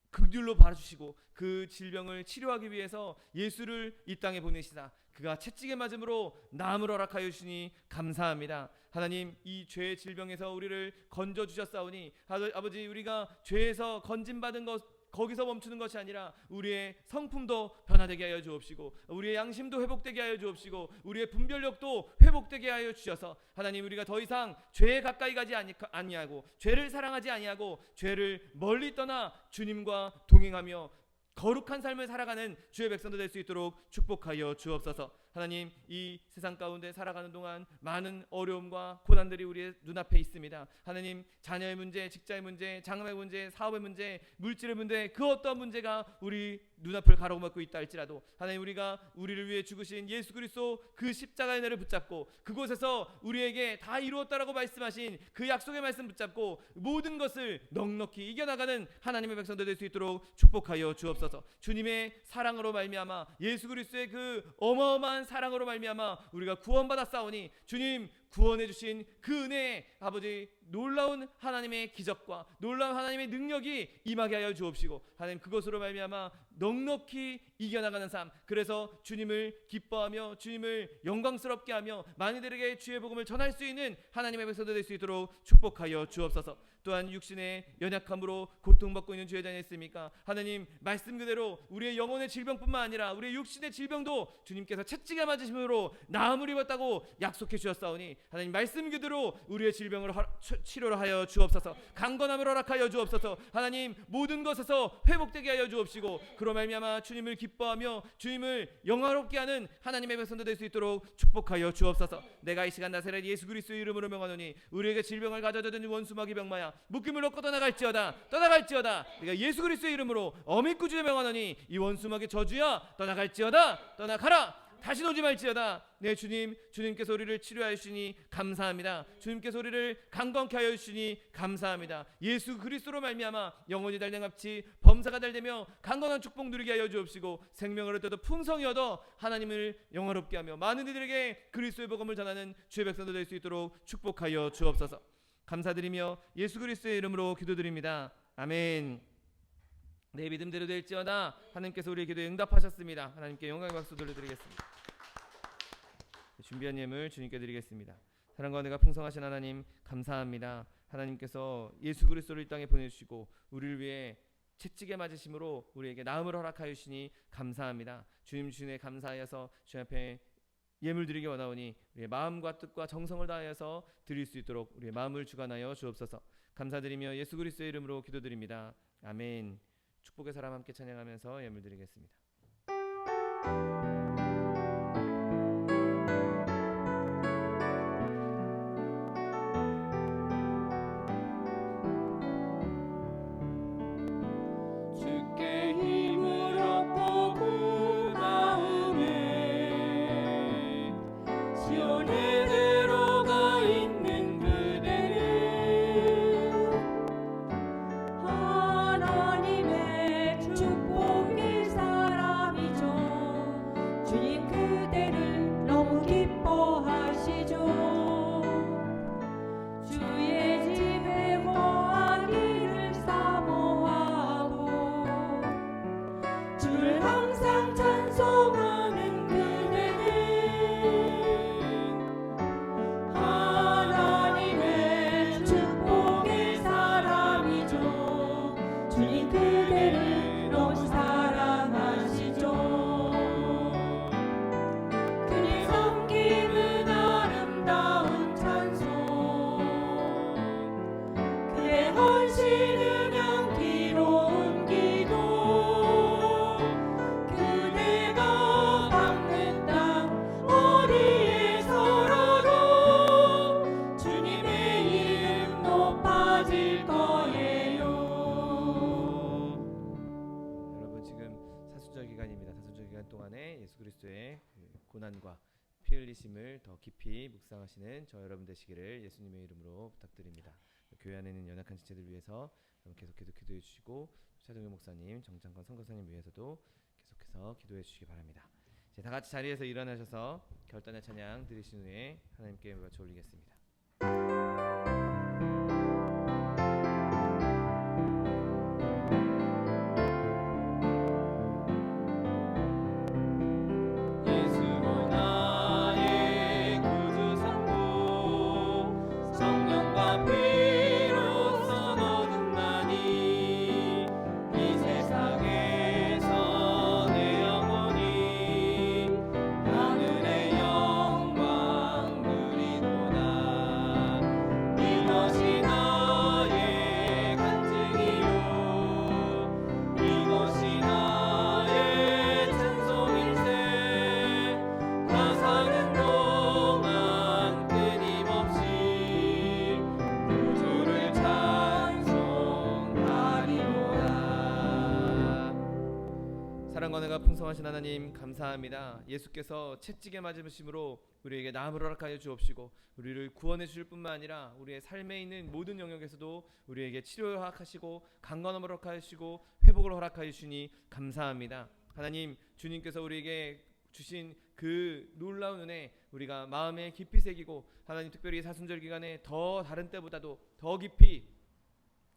극률로 바라주시고 그 질병을 치료하기 위해서 예수를 이 땅에 보내시사 그가 채찍에 맞음으로 나음을 허락하여 주시니 감사합니다. 하나님 이 죄의 질병에서 우리를 건져주셨사오니 아버지 우리가 죄에서 건진받은 것 거기서 멈추는 것이 아니라 우리의 성품도 변화되게 하여 주옵시고 우리의 양심도 회복되게 하여 주옵시고 우리의 분별력도 회복되게 하여 주셔서 하나님 우리가 더 이상 죄에 가까이 가지 아니하고 죄를 사랑하지 아니하고 죄를 멀리 떠나 주님과 동행하며 거룩한 삶을 살아가는 주의 백성들 될 수 있도록 축복하여 주옵소서. 하나님, 이 세상 가운데 살아가는 동안 많은 어려움과 고난들이 우리의 눈앞에 있습니다. 하나님, 자녀의 문제, 직장의 문제, 장래의 문제, 사업의 문제, 물질의 문제, 그 어떤 문제가 우리 눈앞을 가로막고 있다 할지라도 하나님, 우리가 우리를 위해 죽으신 예수 그리스도 그 십자가의 날을 붙잡고 그곳에서 우리에게 다 이루었다라고 말씀하신 그 약속의 말씀 붙잡고 모든 것을 넉넉히 이겨나가는 하나님의 백성들 될 수 있도록 축복하여 주옵소서. 주님의 사랑으로 말미암아, 예수 그리스도의 그 어마어마한 사랑으로 말미암아 우리가 구원받았사오니 주님 구원해 주신 그 은혜에 아버지 놀라운 하나님의 기적과 놀라운 하나님의 능력이 임하게 하여 주옵시고 하나님, 그것으로 말미암아 넉넉히 이겨나가는 삶, 그래서 주님을 기뻐하며 주님을 영광스럽게 하며 많이들에게 주의 복음을 전할 수 있는 하나님의 백성들 될 수 있도록 축복하여 주옵소서. 또한 육신의 연약함으로 고통받고 있는 주의 자녀 있습니까? 하나님, 말씀 그대로 우리의 영혼의 질병뿐만 아니라 우리의 육신의 질병도 주님께서 채찍에 맞으심으로 나음을 입었다고 약속해 주셨사오니 하나님, 말씀 그대로 우리의 질병을 치료를 하여 주옵소서. 강건함을 허락하여 주옵소서. 하나님, 모든 것에서 회복되게 하여 주옵시고 그로 말미암아 주님을 기뻐하며 주님을 영화롭게 하는 하나님의 백성들 될 수 있도록 축복하여 주옵소서. 내가 이 시간 나사렛 예수 그리스도의 이름으로 명하노니 우리에게 질병을 가져다 준 원수마귀 병마야 묶임을 놓고 떠나갈지어다. 내가 예수 그리스도의 이름으로 어미꾸주에 명하노니 이 원수마귀 저주야 떠나갈지어다. 떠나가라. 다시 오지 말지어다. 네, 주님께서 우리를 치료하여 주시니 감사합니다. 주님께서 우리를 강건케 하여 주시니 감사합니다. 예수 그리스도로 말미암아 영혼이 달랭합치 범사가 달되며 강건한 축복 누리게 하여 주옵시고 생명을 얻어도 풍성히 얻어 하나님을 영화롭게 하며 많은 이들에게 그리스도의 복음을 전하는 주의 백성들 될 수 있도록 축복하여 주옵소서. 감사드리며 예수 그리스도의 이름으로 기도드립니다. 아멘. 내 믿음대로 될지어다. 하나님께서 우리의 기도에 응답하셨습니다. 하나님께 영광의 박수 돌려드리겠습니다. 준비한 예물 주님께 드리겠습니다. 사랑과 은혜가 풍성하신 하나님 감사합니다. 하나님께서 예수 그리스도를 이 땅에 보내주시고 우리를 위해 채찍에 맞으심으로 우리에게 나음을 허락하여 주시니 감사합니다. 주님 주님에 감사하여서 주님 앞에 예물 드리기 원하오니 우리의 마음과 뜻과 정성을 다하여서 드릴 수 있도록 우리의 마음을 주관하여 주옵소서. 감사드리며 예수 그리스도의 이름으로 기도드립니다. 아멘. 축복의 사람 함께 찬양하면서 예물 드리겠습니다. 주께 힘을 얻고 그 마음에 시온에 들어가 있는 그대는 하나님의 축복의 사람이죠. 주님 그대를 너무 기뻐하시죠. 주의 집에 거하기를 사모하고 주를 항상 찬송하는 그대는 하나님의 축복의 사람이죠. 주님 그대를 너무 사랑하시죠. 그의 섬김은 아름다운 찬송, 그의 헌신은 향기로운 기도. 그대가 밟는 땅 어디에서라도 주님의 이름 높아질 거예요. 여러분, 지금 사순절 기간입니다. 사순절 기간 동안에 예수 그리스도의 고난과 피 흘리심을 더 깊이 묵상하시는 저 여러분 되시기를 예수님의 이름으로 부탁드립니다. 교회 안에 있는 연약한 지체들 위해서 계속해서 기도해 주시고 차정현 목사님, 정창건 선교사님 위해서도 계속해서 기도해 주시기 바랍니다. 이제 다 같이 자리에서 일어나셔서 결단의 찬양 드리신 후에 하나님께 바쳐 올리겠습니다. 예수로 나의 구주 삼고 성령과 피로써 얻은 나니 이 세상에서 내 영혼이 하늘의 영광 누리도다. 풍성하신 하나님 감사합니다. 예수께서 채찍에 맞으심으로 우리에게 나음을 허락하여 주옵시고 우리를 구원해 주실 뿐만 아니라 우리의 삶에 있는 모든 영역에서도 우리에게 치료를 허락하시고 강건함을 허락하시고 회복을 허락하여 주시니 감사합니다. 하나님, 주님께서 우리에게 주신 그 놀라운 은혜 우리가 마음에 깊이 새기고 하나님, 특별히 사순절 기간에 더 다른 때보다도 더 깊이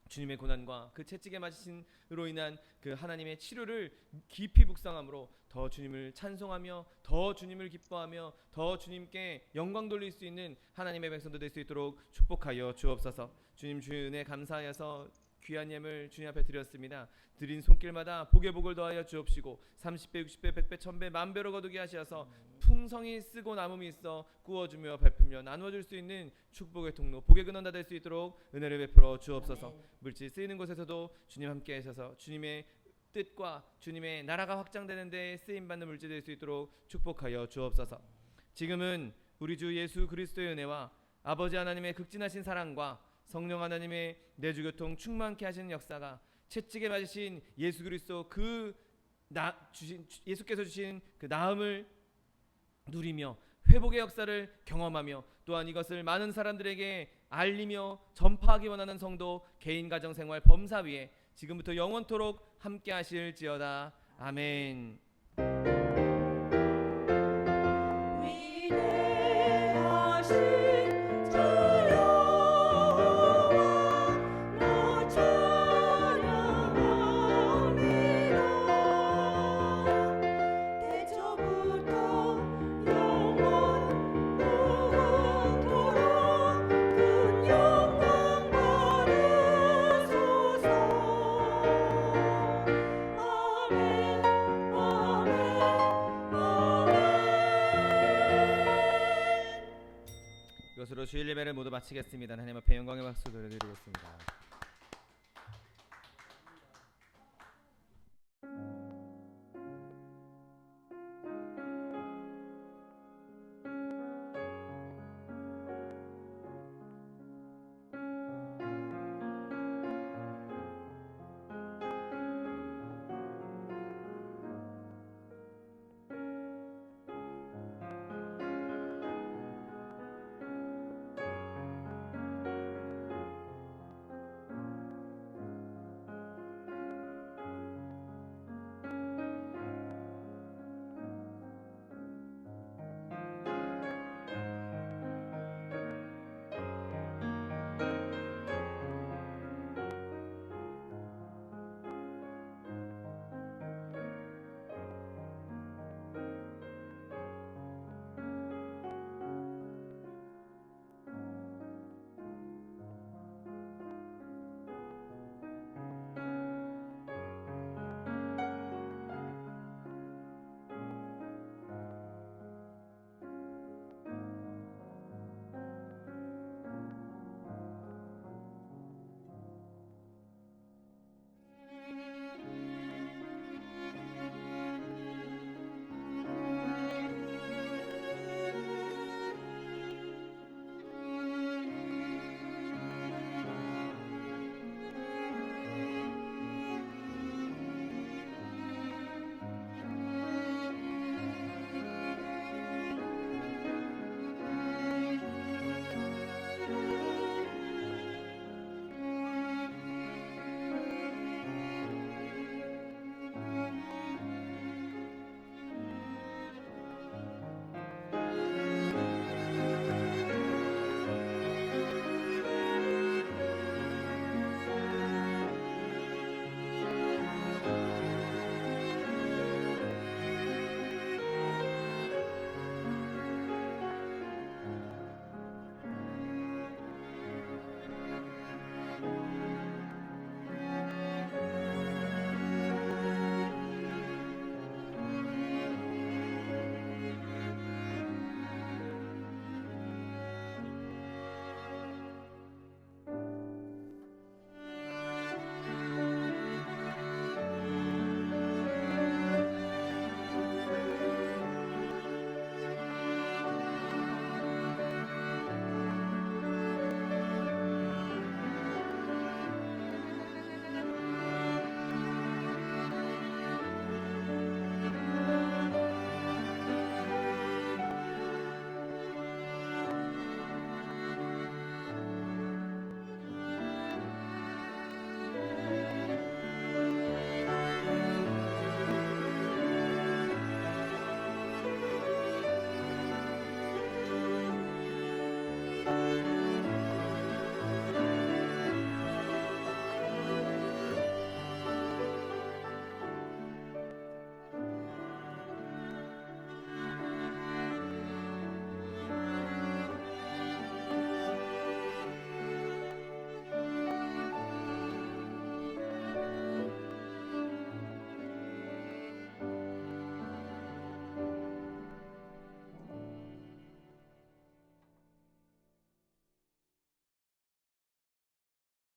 주님의 고난과 그 채찍에 맞으심으로 인한 그 하나님의 치료를 깊이 묵상함으로 더 주님을 찬송하며 더 주님을 기뻐하며 더 주님께 영광 돌릴 수 있는 하나님의 백성들 될 수 있도록 축복하여 주옵소서. 주님, 주의 은혜 감사하여서 귀한 예물 주님 앞에 드렸습니다. 드린 손길마다 복에 복을 더하여 주옵시고 30배, 60배, 100배, 1000배, 만배로 거두게 하시어서 풍성히 쓰고 남음이 있어 구워주며 밟으며 나누어줄 수 있는 축복의 통로, 복의 근원 다 될 수 있도록 은혜를 베풀어 주옵소서. 물질 쓰이는 곳에서도 주님 함께 하셔서 주님의 뜻과 주님의 나라가 확장되는 데 쓰임받는 물질 될 수 있도록 축복하여 주옵소서. 지금은 우리 주 예수 그리스도의 은혜와 아버지 하나님의 극진하신 사랑과 성령 하나님의 내주교통 충만케 하시는 역사가 채찍에 맞으신 예수 그리스도 예수께서 주신 그 나음을 누리며 회복의 역사를 경험하며 또한 이것을 많은 사람들에게 알리며 전파하기 원하는 성도 개인 가정 생활 범사 위에 지금부터 영원토록 함께 하실지어다. 아멘. 위대하신 주여 나 찬양합니다. 태초부터 영원토록 큰 영광 받으소서. 아멘 아멘 아멘. 이것으로 주일 예배를 모두 마치겠습니다. 하나님 앞에 영광의 박수 드리겠습니다.